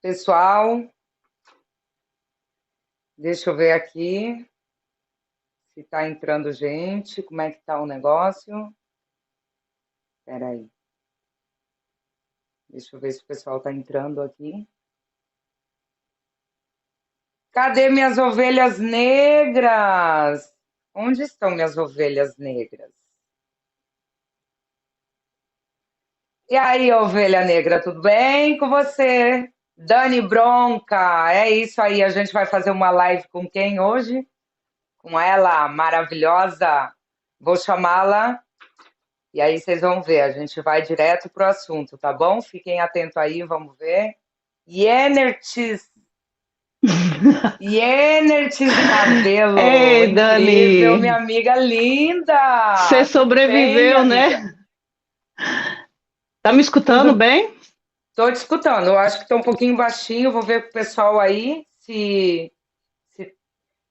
Pessoal, deixa eu ver aqui se está entrando gente, como é que está o negócio. Espera aí, deixa eu ver se o pessoal está entrando aqui. Cadê minhas ovelhas negras? Onde estão minhas ovelhas negras? E aí, ovelha negra, tudo bem com você? Dani Bronca, é isso aí. A gente vai fazer uma live com quem hoje? Com ela, maravilhosa. Vou chamá-la. E aí vocês vão ver, a gente vai direto pro assunto, tá bom? Fiquem atentos aí, vamos ver. Yenertes, Yenertes Rabelo, Ei, incrível, Dani, minha amiga você linda! Tudo bem, minha sobreviveu, amiga? né? Tá me escutando Tudo, bem? tô te escutando. Eu acho que tá um pouquinho baixinho, vou ver com o pessoal aí se...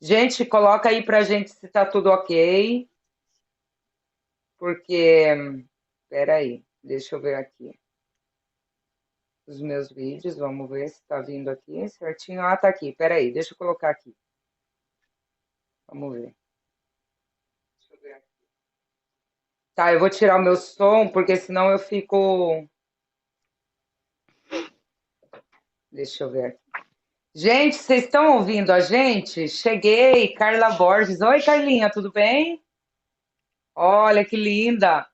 Gente, coloca aí pra gente se tá tudo ok, porque... Peraí, deixa eu ver aqui. Os meus vídeos, vamos ver se está vindo aqui certinho. Ah, tá aqui, peraí, deixa eu colocar aqui. Vamos ver. Deixa eu ver aqui. Tá, eu vou tirar o meu som, porque senão eu fico. Deixa eu ver aqui. Gente, vocês estão ouvindo a gente? Cheguei, Carla Borges. Oi, Carlinha, tudo bem? Olha que linda.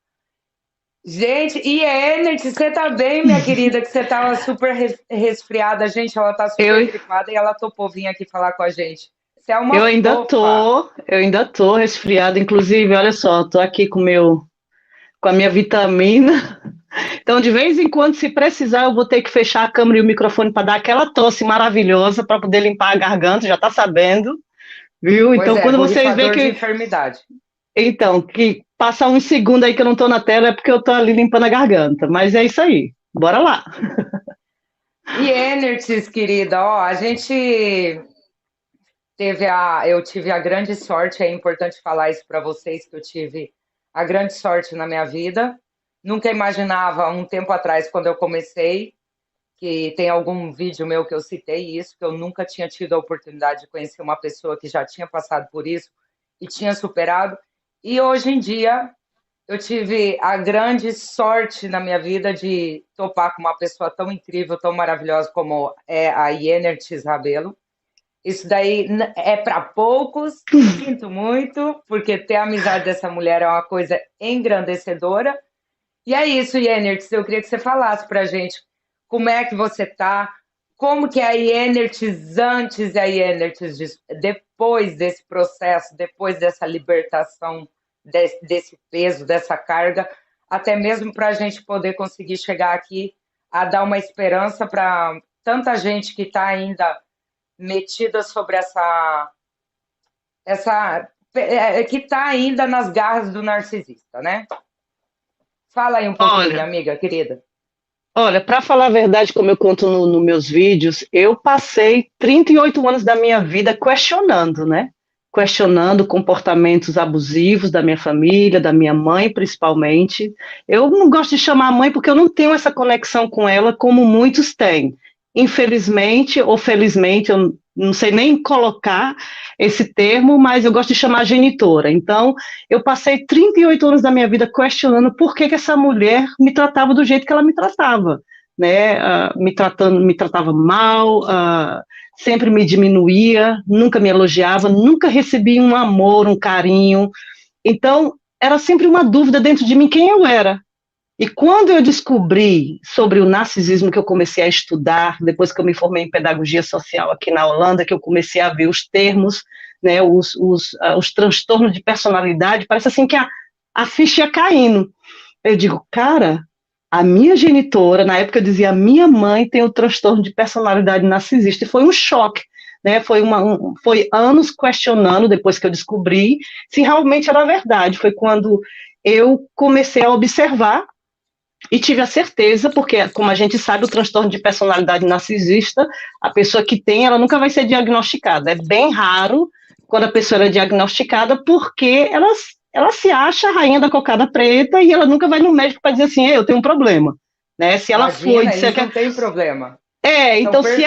Gente, e Energy, você tá bem, minha querida? Que você tava super resfriada. Gente, ela tá super Eu, gripada e ela topou vir aqui falar com a gente. Você é uma eu ainda fofa. tô, eu ainda tô resfriada. Inclusive, olha só, tô aqui com a minha vitamina. Então, de vez em quando, se precisar, eu vou ter que fechar a câmera e o microfone para dar aquela tosse maravilhosa para poder limpar a garganta. Já tá sabendo, viu? Pois Então, é, quando vocês veem borrifador de que, enfermidade. que passa uns segundos aí que eu não tô na tela, é porque eu tô ali limpando a garganta. Mas é isso aí. Bora lá. E Energies, querida, ó, a gente eu tive a grande sorte, é importante falar isso para vocês, que eu tive a grande sorte na minha vida. Nunca imaginava, um tempo atrás, quando eu comecei, que tem algum vídeo meu que eu citei isso, que eu nunca tinha tido a oportunidade de conhecer uma pessoa que já tinha passado por isso e tinha superado. E hoje em dia, eu tive a grande sorte na minha vida de topar com uma pessoa tão incrível, tão maravilhosa como é a Yenertis Rabelo. Isso daí é para poucos, sinto muito, porque ter a amizade dessa mulher é uma coisa engrandecedora. E é isso, Yenertis, eu queria que você falasse para a gente como é que você tá, como que é a Yenertis antes e a Yenertis depois desse processo, depois dessa libertação desse peso, dessa carga, até mesmo para a gente poder conseguir chegar aqui a dar uma esperança para tanta gente que está ainda metida sobre que está ainda nas garras do narcisista, né? Fala aí um pouquinho, minha Olha, amiga querida. Olha, para falar a verdade, como eu conto nos meus vídeos, eu passei 38 anos da minha vida questionando, né? Questionando comportamentos abusivos da minha família, da minha mãe, principalmente. Eu não gosto de chamar a mãe porque eu não tenho essa conexão com ela como muitos têm. Infelizmente ou felizmente, eu não sei nem colocar esse termo, mas eu gosto de chamar a genitora. Então, eu passei 38 anos da minha vida questionando por que essa mulher me tratava do jeito que ela me tratava, né? Me tratava mal, sempre me diminuía, nunca me elogiava, nunca recebi um amor, um carinho. Então, era sempre uma dúvida dentro de mim quem eu era. E quando eu descobri sobre o narcisismo, que eu comecei a estudar, depois que eu me formei em pedagogia social aqui na Holanda, que eu comecei a ver os termos, né, os transtornos de personalidade, parece assim que a ficha ia caindo. Eu digo, cara, a minha genitora, na época eu dizia, a minha mãe tem o transtorno de personalidade narcisista, e foi um choque. Né, foi anos questionando, depois que eu descobri, se realmente era verdade. Foi quando eu comecei a observar e tive a certeza, porque, como a gente sabe, o transtorno de personalidade narcisista, a pessoa que tem, ela nunca vai ser diagnosticada. É bem raro quando a pessoa é diagnosticada, porque ela se acha a rainha da cocada preta e ela nunca vai no médico para dizer assim, eu tenho um problema. Né? Se ela for e Imagina, disser eles que não têm problema. Então, Então perfeito.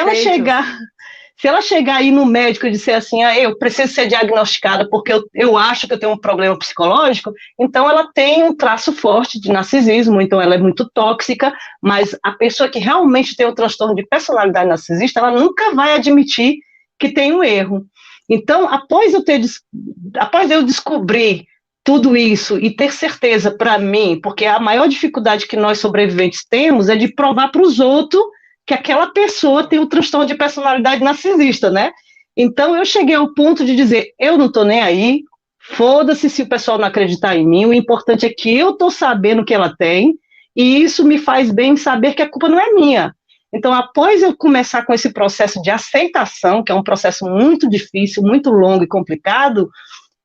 se ela chegar aí no médico e disser assim, eu preciso ser diagnosticada porque eu acho que eu tenho um problema psicológico, então ela tem um traço forte de narcisismo, então ela é muito tóxica, mas a pessoa que realmente tem o transtorno de personalidade narcisista, ela nunca vai admitir que tem um erro. Então, após eu descobrir tudo isso e ter certeza para mim, porque a maior dificuldade que nós sobreviventes temos é de provar para os outros que aquela pessoa tem o transtorno de personalidade narcisista, né? Então eu cheguei ao ponto de dizer, eu não estou nem aí, foda-se se o pessoal não acreditar em mim, o importante é que eu estou sabendo que ela tem, e isso me faz bem saber que a culpa não é minha. Então, após eu começar com esse processo de aceitação, que é um processo muito difícil, muito longo e complicado,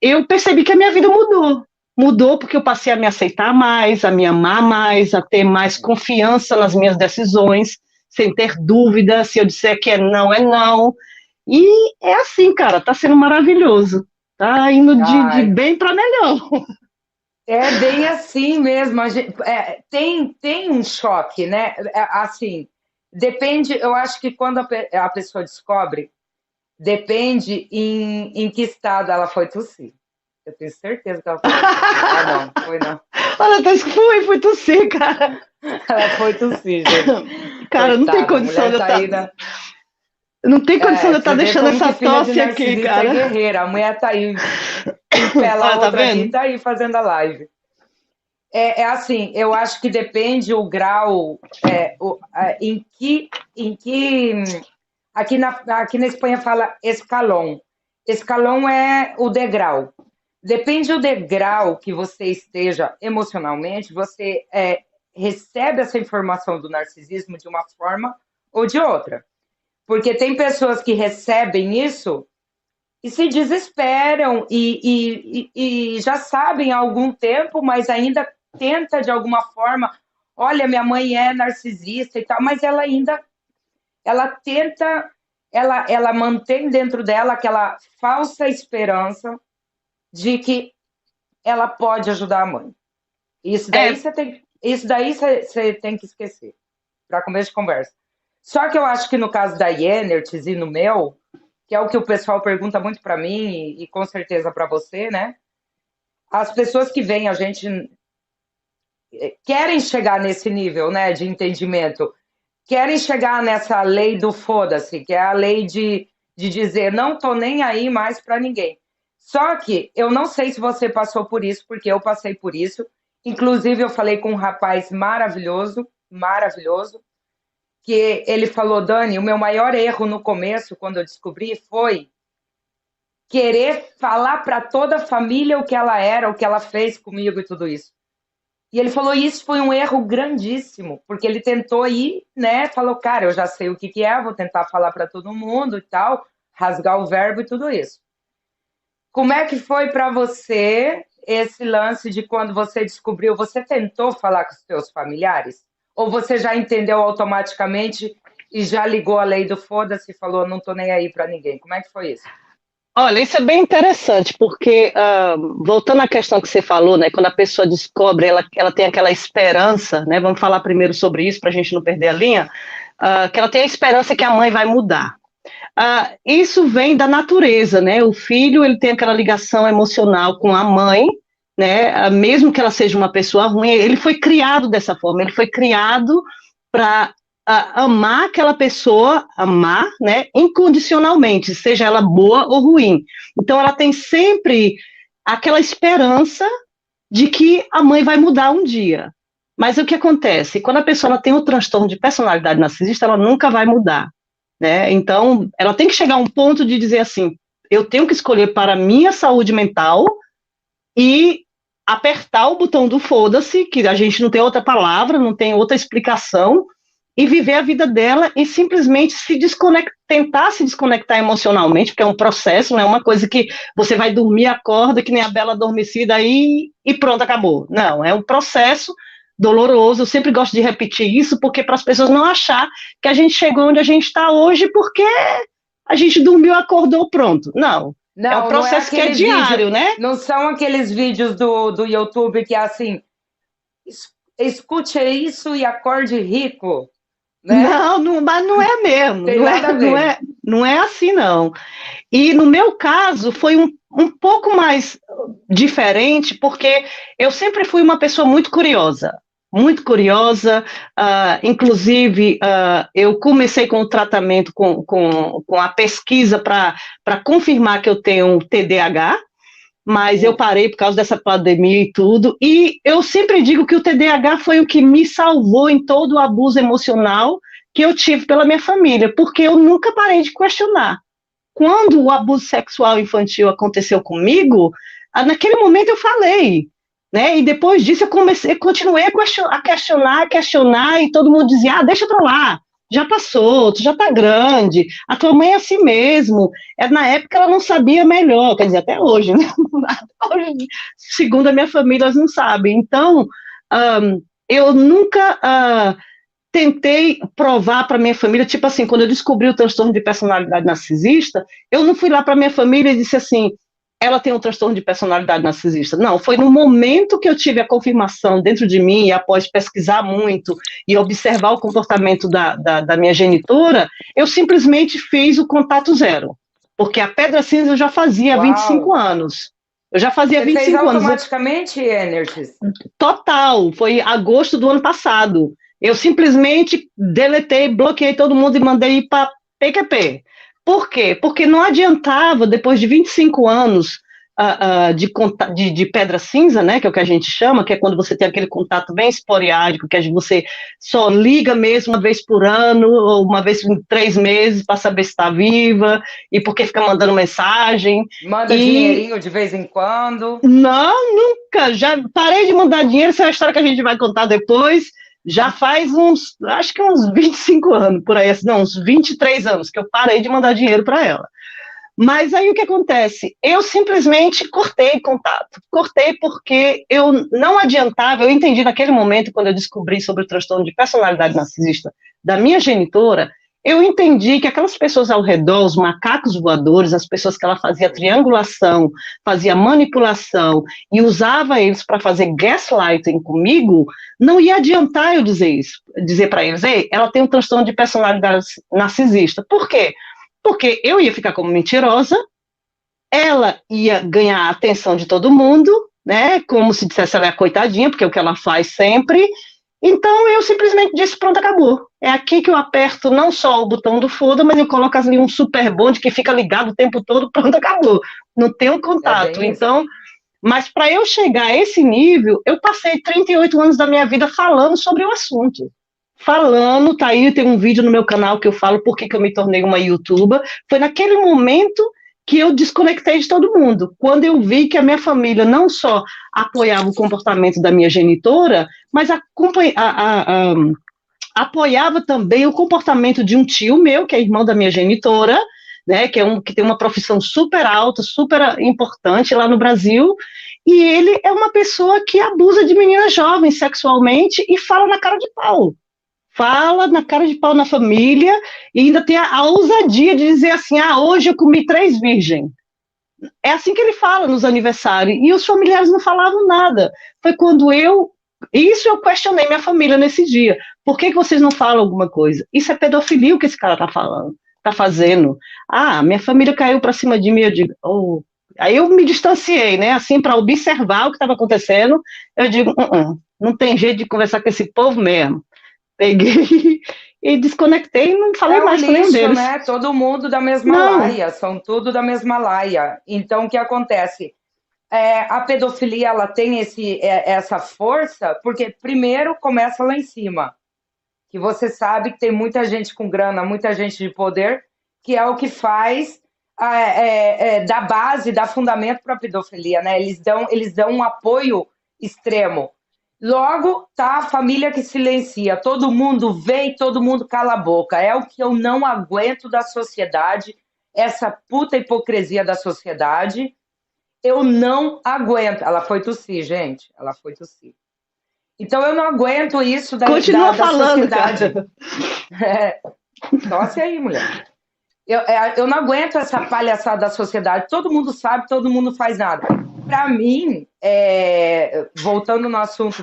eu percebi que a minha vida mudou. Mudou porque eu passei a me aceitar mais, a me amar mais, a ter mais confiança nas minhas decisões, sem ter dúvida, se eu disser que é não, é não. E é assim, cara, tá sendo maravilhoso. Tá indo de Ai, bem para melhor. é bem assim mesmo. Tem um choque, né? Assim, depende, eu acho que quando a pessoa descobre, depende em que estado ela foi tossir. Eu tenho certeza que ela foi tossir. Ah, não, foi não. Olha, fui tossir, cara. Ela foi tossir, gente. Cara, não tem Coitada, a condição mulher de eu tá estar. aí na. Não tem condição de eu estar Você vê deixando como que essa filha de tosse aqui, narcisista é cara. guerreira. A mulher tá aí em pé lá, Olha, tá outra aqui, vendo? tá aí fazendo a live. É assim, eu acho que depende o grau aqui na Espanha fala escalão. Escalão é o degrau. Depende do degrau que você esteja emocionalmente, você recebe essa informação do narcisismo de uma forma ou de outra. Porque tem pessoas que recebem isso e se desesperam e já sabem há algum tempo, mas ainda tenta de alguma forma. Olha, minha mãe é narcisista e tal, mas ela tenta, ela mantém dentro dela aquela falsa esperança de que ela pode ajudar a mãe. É, Isso daí você tem que esquecer para começo de conversa. Só que eu acho que no caso da Yenerts e no meu, que é o que o pessoal pergunta muito para mim e com certeza para você, né? As pessoas que veem a gente querem chegar nesse nível, né, de entendimento, querem chegar nessa lei do foda-se, que é a lei de dizer não tô nem aí mais para ninguém. Só que eu não sei se você passou por isso, porque eu passei por isso. Inclusive, eu falei com um rapaz maravilhoso, maravilhoso, que ele falou, Dani, o meu maior erro no começo, quando eu descobri, foi querer falar para toda a família o que ela era, o que ela fez comigo e tudo isso. E ele falou, isso foi um erro grandíssimo, porque ele tentou ir, né, falou, cara, eu já sei o que que é, vou tentar falar para todo mundo e tal, rasgar o verbo e tudo isso. Como é que foi para você esse lance de quando você descobriu, você tentou falar com os seus familiares? Ou você já entendeu automaticamente e já ligou a lei do foda-se e falou, não tô nem aí para ninguém? Como é que foi isso? olha, isso é bem interessante, porque voltando à questão que você falou, né, quando a pessoa descobre, ela tem aquela esperança, né, vamos falar primeiro sobre isso para a gente não perder a linha, que ela tem a esperança que a mãe vai mudar. Isso vem da natureza, né? O filho ele tem aquela ligação emocional com a mãe, né? Mesmo que ela seja uma pessoa ruim, ele foi criado dessa forma. Ele foi criado para amar aquela pessoa, amar, né? Incondicionalmente, seja ela boa ou ruim. Então, ela tem sempre aquela esperança de que a mãe vai mudar um dia. Mas o que acontece? Quando a pessoa tem o transtorno de personalidade narcisista, ela nunca vai mudar, né? Então, ela tem que chegar a um ponto de dizer assim: eu tenho que escolher para a minha saúde mental e apertar o botão do foda-se, que a gente não tem outra palavra, não tem outra explicação, e viver a vida dela e simplesmente tentar se desconectar emocionalmente, porque é um processo, não é uma coisa que você vai dormir, acorda, que nem a bela adormecida aí e pronto, acabou. Não, é um processo doloroso. Eu sempre gosto de repetir isso, porque para as pessoas não achar que a gente chegou onde a gente está hoje porque a gente dormiu, acordou, pronto. Não. É um Não, não é processo que é aquele vídeo, diário, né? não são aqueles vídeos do YouTube que é assim, escute isso e acorde rico. né? Mas não é mesmo, Tem nada a ver. não é assim, não. E no meu caso foi um pouco mais diferente, porque eu sempre fui uma pessoa muito curiosa. Muito curiosa, inclusive eu comecei com o tratamento, com a pesquisa para confirmar que eu tenho TDAH, mas eu parei por causa dessa pandemia e tudo, e eu sempre digo que o TDAH foi o que me salvou em todo o abuso emocional que eu tive pela minha família, porque eu nunca parei de questionar. Quando o abuso sexual infantil aconteceu comigo, naquele momento eu falei, né? E depois disso continuei a questionar, e todo mundo dizia, deixa pra lá, já passou, tu já tá grande, a tua mãe é assim mesmo. Na época ela não sabia melhor, quer dizer, até hoje, né? Hoje, segundo a minha família, elas não sabem. Então, eu nunca tentei provar para minha família, tipo assim, quando eu descobri o transtorno de personalidade narcisista, eu não fui lá para minha família e disse assim, ela tem um transtorno de personalidade narcisista. Não, foi no momento que eu tive a confirmação dentro de mim, e após pesquisar muito e observar o comportamento da minha genitora, eu simplesmente fiz o contato zero. Porque a pedra cinza eu já fazia há 25 Uau! anos. Eu já fazia Você vinte e fez cinco anos. automaticamente, Energies? Total, foi agosto do ano passado. Eu simplesmente deletei, bloqueei todo mundo e mandei para PQP. Por quê? Porque não adiantava, depois de 25 anos de pedra cinza, né, que é o que a gente chama, que é quando você tem aquele contato bem esporádico, que você só liga mesmo uma vez por ano, ou uma vez em 3 meses, para saber se está viva, e porque fica mandando mensagem. Manda E dinheirinho de vez em quando. não, nunca. Já parei de mandar dinheiro. Essa é uma história que a gente vai contar depois. Já faz acho que uns 25 anos, por aí, não, uns 23 anos que eu parei de mandar dinheiro para ela. Mas aí o que acontece? Eu simplesmente cortei contato. Cortei porque eu não adiantava, eu entendi naquele momento, quando eu descobri sobre o transtorno de personalidade narcisista da minha genitora, eu entendi que aquelas pessoas ao redor, os macacos voadores, as pessoas que ela fazia triangulação, fazia manipulação e usava eles para fazer gaslighting comigo, não ia adiantar eu dizer isso, dizer para eles, ei, ela tem um transtorno de personalidade narcisista. Por quê? Porque eu ia ficar como mentirosa, ela ia ganhar a atenção de todo mundo, né? Como se dissesse ela é a coitadinha, porque é o que ela faz sempre. Então eu simplesmente disse, pronto, acabou. É aqui que eu aperto não só o botão do foda, mas eu coloco ali um super bonde que fica ligado o tempo todo, pronto, acabou. Não tem um É contato. bem isso. Então, mas para eu chegar a esse nível, eu passei 38 anos da minha vida falando sobre o assunto. Falando, tá aí, tem um vídeo no meu canal que eu falo por que eu me tornei uma youtuber. Foi naquele momento que eu desconectei de todo mundo. Quando eu vi que a minha família não só apoiava o comportamento da minha genitora, mas apoiava também o comportamento de um tio meu, que é irmão da minha genitora, né, que tem uma profissão super alta, super importante lá no Brasil, e ele é uma pessoa que abusa de meninas jovens sexualmente e fala na cara de pau. Fala na cara de pau na família e ainda tem a ousadia de dizer assim, hoje eu comi 3 virgens. É assim que ele fala nos aniversários. E os familiares não falavam nada. Foi quando isso eu questionei minha família nesse dia. Por que vocês não falam alguma coisa? Isso é pedofilia o que esse cara tá falando, tá fazendo. Minha família caiu para cima de mim, eu digo, oh. Aí eu me distanciei, né, assim, para observar o que estava acontecendo. Eu digo, não tem jeito de conversar com esse povo mesmo. Peguei e desconectei e não falei É o mais com nenhum lixo, deles. né? Todo mundo da mesma Não, laia, são tudo da mesma laia. Então, o que acontece? A pedofilia ela tem essa força porque, primeiro, começa lá em cima, que você sabe que tem muita gente com grana, muita gente de poder, que é o que faz da base, dá fundamento para a pedofilia, né? Eles dão um apoio extremo. Logo, tá a família que silencia, todo mundo vê e todo mundo cala a boca. É o que eu não aguento da sociedade, essa puta hipocrisia da sociedade. Eu não aguento. Ela foi tossir, gente. Ela foi tossir. Então eu não aguento isso continua da falando, sociedade. cara. Tosse aí, mulher. Eu não aguento essa palhaçada da sociedade. Todo mundo sabe, todo mundo faz nada. Para mim, voltando no assunto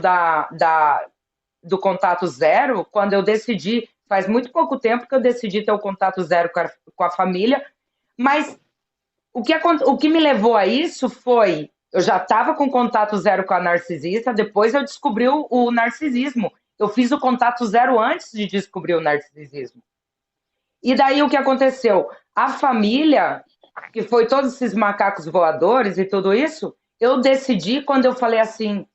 do contato zero, quando eu decidi faz muito pouco tempo que eu decidi ter o contato zero com a família, mas o que me levou a isso foi, eu já estava com contato zero com a narcisista, depois eu descobri o narcisismo. Eu fiz o contato zero antes de descobrir o narcisismo. E daí o que aconteceu? A família, que foi todos esses macacos voadores e tudo isso, eu decidi quando eu falei assim,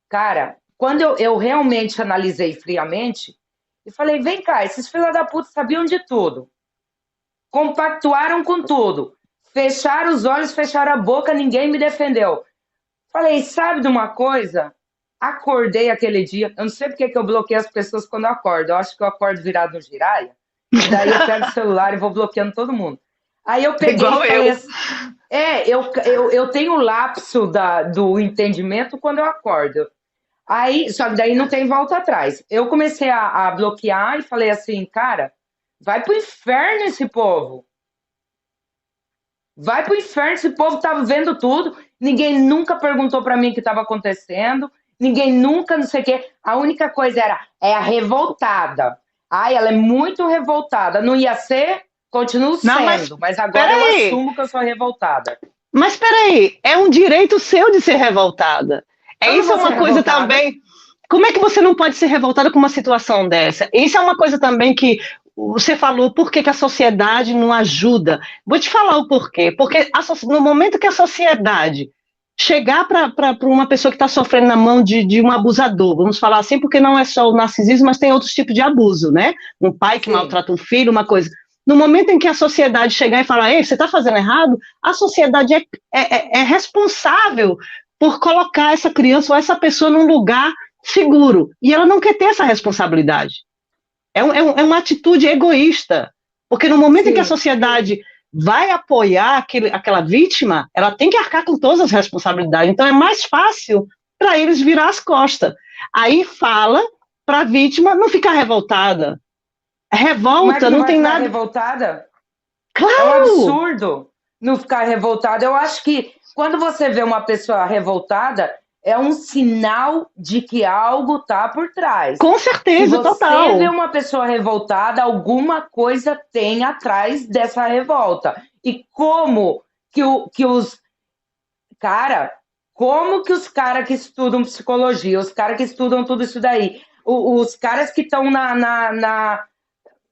cara, quando eu realmente analisei friamente, e falei, vem cá, esses filhos da puta sabiam de tudo. Compactuaram com tudo. Fecharam os olhos, fecharam a boca, ninguém me defendeu. Falei, sabe de uma coisa? Acordei aquele dia, eu não sei porque que eu bloqueio as pessoas quando eu acordo, eu acho que eu acordo virado no giraia, e daí eu pego o celular e vou bloqueando todo mundo. Aí eu peguei Igual e falei eu. assim, eu tenho o lapso do entendimento quando eu acordo. Aí, só que daí não tem volta atrás. Eu comecei a bloquear e falei assim, cara, vai pro inferno esse povo. Vai pro inferno, esse povo tava vendo tudo, ninguém nunca perguntou para mim o que estava acontecendo, ninguém nunca, não sei o quê. A única coisa é a revoltada. Ai, ela é muito revoltada. Não ia ser, continuo Não, sendo, mas agora eu peraí. assumo que eu sou revoltada. Mas peraí, é um direito seu de ser revoltada. Eu não Isso é vou ser uma coisa revoltada. também. Como é que você não pode ser revoltada com uma situação dessa? Isso é uma coisa também que você falou, por que a sociedade não ajuda? Vou te falar o porquê. Porque no momento que a sociedade chegar para uma pessoa que está sofrendo na mão de um abusador, vamos falar assim, porque não é só o narcisismo, mas tem outros tipos de abuso, né? Um pai que Sim. maltrata um filho, uma coisa. No momento em que a sociedade chegar e falar, ei, você está fazendo errado, a sociedade é responsável por colocar essa criança ou essa pessoa num lugar seguro. E ela não quer ter essa responsabilidade. É uma atitude egoísta. Porque no momento Sim. em que a sociedade vai apoiar aquela vítima, ela tem que arcar com todas as responsabilidades. Então é mais fácil para eles virar as costas. Aí fala para a vítima não ficar revoltada. Revolta não tem nada. Revoltada? Claro! É um absurdo não ficar revoltada. Eu acho que quando você vê uma pessoa revoltada, é um sinal de que algo está por trás. Com certeza, total. Se você vê uma pessoa revoltada, alguma coisa tem atrás dessa revolta. E como que os... Cara, como que os caras que estudam psicologia, os caras que estudam tudo isso daí, os caras que estão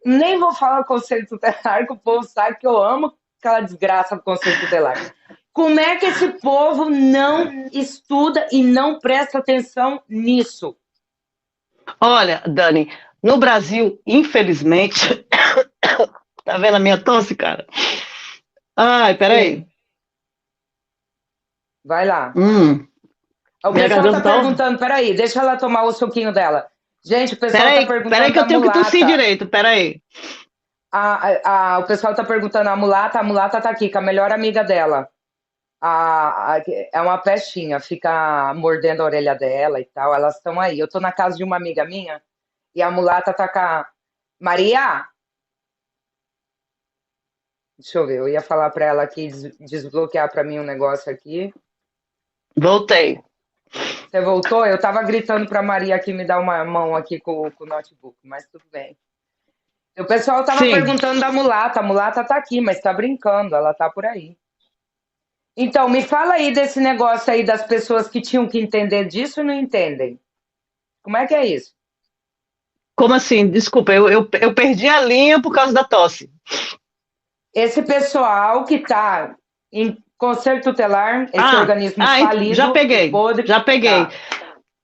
nem vou falar o conselho tutelar, que o povo sabe que eu amo aquela desgraça do conselho tutelar. Como é que esse povo não estuda e não presta atenção nisso? Olha, Dani, no Brasil, infelizmente... Tá vendo a minha tosse, cara? Ai, peraí. Sim. Vai lá. O Minha pessoal tá garganta tá... perguntando, peraí, deixa ela tomar o suquinho dela. Gente, o pessoal tá perguntando. Peraí que eu tenho que tossir direito, peraí. O pessoal tá perguntando a mulata tá aqui, com a melhor amiga dela. É uma pestinha, fica mordendo a orelha dela e tal, elas estão aí. Eu tô na casa de uma amiga minha e a mulata tá com a... Maria? Deixa eu ver, eu ia falar pra ela aqui, desbloquear pra mim um negócio aqui. Voltei. Você voltou? Eu tava gritando pra Maria aqui me dar uma mão aqui com o notebook, mas tudo bem. O pessoal tava perguntando da mulata, a mulata tá aqui, mas tá brincando, ela tá por aí. Então, me fala aí desse negócio aí das pessoas que tinham que entender disso e não entendem. Como é que é isso? Como assim? Desculpa, eu perdi a linha por causa da tosse. Esse pessoal que está em conselho tutelar, esse organismo falido... Já peguei. Tá.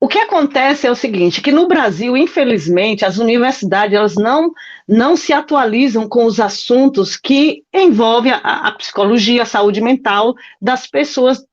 O que acontece é o seguinte, que no Brasil, infelizmente, as universidades elas não se atualizam com os assuntos que envolvem a psicologia, a saúde mental das pessoas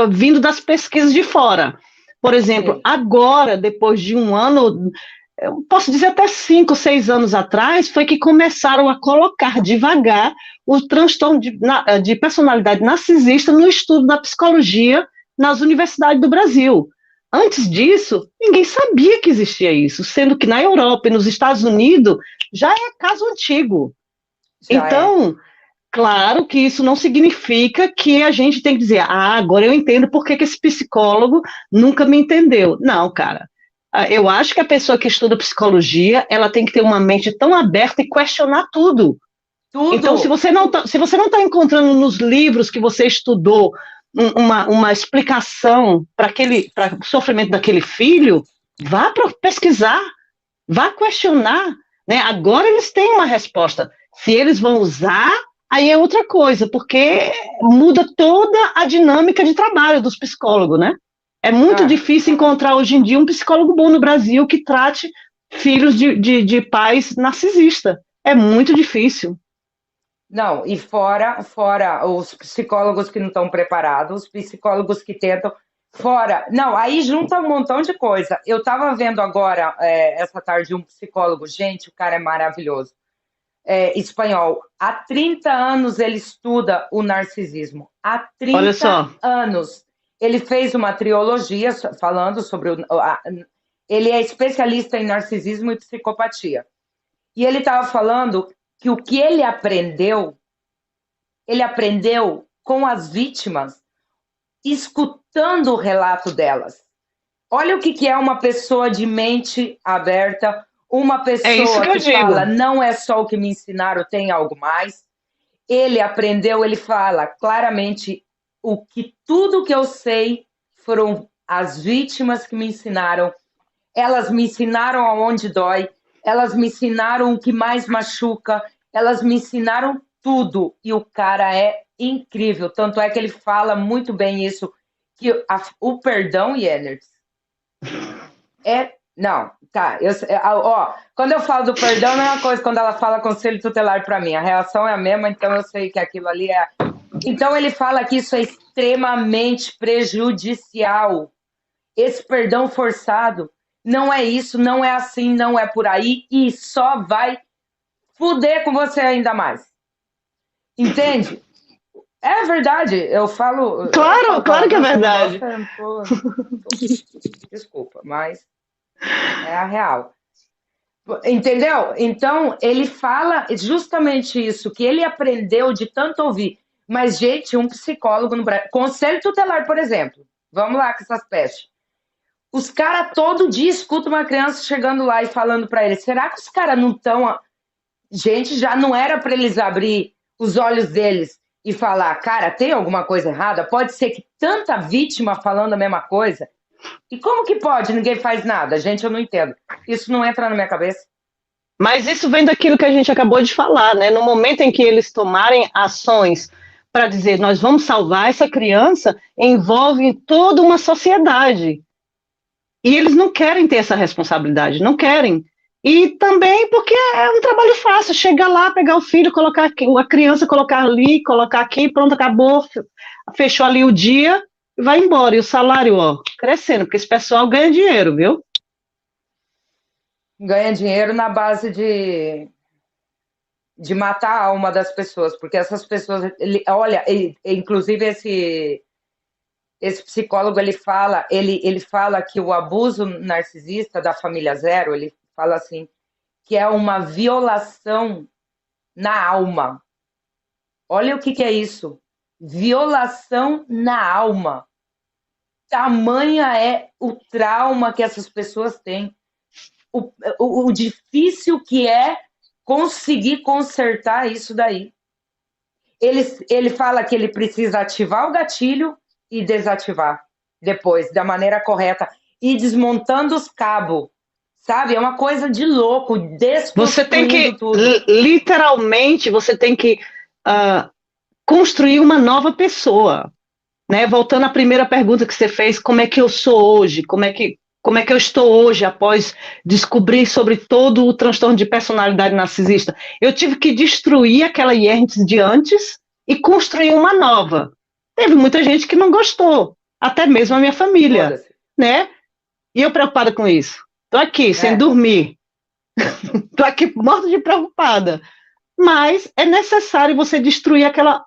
vindo das pesquisas de fora. Por exemplo, Sim. Agora, depois de um ano, eu posso dizer até 5, 6 anos atrás, foi que começaram a colocar devagar o transtorno de personalidade narcisista no estudo da psicologia nas universidades do Brasil. Antes disso, ninguém sabia que existia isso, sendo que na Europa e nos Estados Unidos já é caso antigo. Então, claro que isso não significa que a gente tem que dizer, agora eu entendo por que esse psicólogo nunca me entendeu. Não, cara. Eu acho que a pessoa que estuda psicologia, ela tem que ter uma mente tão aberta e questionar tudo. Então, se você não está encontrando nos livros que você estudou uma explicação para o sofrimento daquele filho, vá pesquisar, vá questionar, né? Agora eles têm uma resposta. Se eles vão usar, aí é outra coisa, porque muda toda a dinâmica de trabalho dos psicólogos, né? É muito difícil encontrar hoje em dia um psicólogo bom no Brasil que trate filhos de pais narcisistas. É muito difícil. Não, e fora os psicólogos que não estão preparados, os psicólogos que tentam, fora. Não, aí junta um montão de coisa. Eu estava vendo agora, essa tarde, um psicólogo, gente, o cara é maravilhoso. Espanhol. Há 30 anos ele estuda o narcisismo. Há 30 anos. Ele fez uma trilogia falando sobre ele é especialista em narcisismo e psicopatia. E ele estava falando que o que ele aprendeu com as vítimas, escutando o relato delas. Olha o que é uma pessoa de mente aberta, uma pessoa que fala, não é só o que me ensinaram, tem algo mais. Ele aprendeu, ele fala claramente tudo que eu sei foram as vítimas que me ensinaram. Elas me ensinaram aonde dói, elas me ensinaram o que mais machuca, elas me ensinaram tudo. E o cara é incrível. Tanto é que ele fala muito bem isso, que o perdão, Yeners, não, tá. Quando eu falo do perdão, não é uma coisa quando ela fala conselho tutelar para mim. A reação é a mesma, então eu sei que aquilo ali é. Então ele fala que isso é extremamente prejudicial. Esse perdão forçado não é isso, não é assim, não é por aí, e só vai fuder com você ainda mais. Entende? É verdade, eu falo. Claro que é verdade. Desculpa, mas é a real. Entendeu? Então, ele fala justamente isso, que ele aprendeu de tanto ouvir. Mas, gente, um psicólogo no Brasil. Conselho tutelar, por exemplo. Vamos lá com essas pestes. Os caras todo dia escutam uma criança chegando lá e falando para eles: será que os caras não estão. Gente, já não era para eles abrir os olhos deles e falar: cara, tem alguma coisa errada? Pode ser que tanta vítima falando a mesma coisa. E como que pode? Ninguém faz nada. Gente, eu não entendo. Isso não entra na minha cabeça. Mas isso vem daquilo que a gente acabou de falar, né? No momento em que eles tomarem ações para dizer nós vamos salvar essa criança, envolve toda uma sociedade. E eles não querem ter essa responsabilidade, não querem. E também porque é um trabalho fácil, chegar lá, pegar o filho, colocar aqui, a criança, colocar ali, colocar aqui, pronto, acabou, fechou ali o dia, e vai embora. E o salário, crescendo, porque esse pessoal ganha dinheiro, viu? Ganha dinheiro na base de matar a alma das pessoas, porque essas pessoas, olha, inclusive esse psicólogo, ele fala que o abuso narcisista da família Zero, ele fala assim, que é uma violação na alma. Olha o que é isso. Violação na alma. Tamanha é o trauma que essas pessoas têm. O difícil que é conseguir consertar isso daí. Ele fala que ele precisa ativar o gatilho e desativar depois, da maneira correta, e desmontando os cabos, sabe? É uma coisa de louco, você tem que, tudo. literalmente, você tem que construir uma nova pessoa, né? Voltando à primeira pergunta que você fez, como é que eu sou hoje? Como é que eu estou hoje após descobrir sobre todo o transtorno de personalidade narcisista? Eu tive que destruir aquela Yerntz de antes e construir uma nova. Teve muita gente que não gostou, até mesmo a minha família, né? E eu preocupada com isso. Estou aqui, sem dormir. Estou aqui morta de preocupada. Mas é necessário você destruir aquela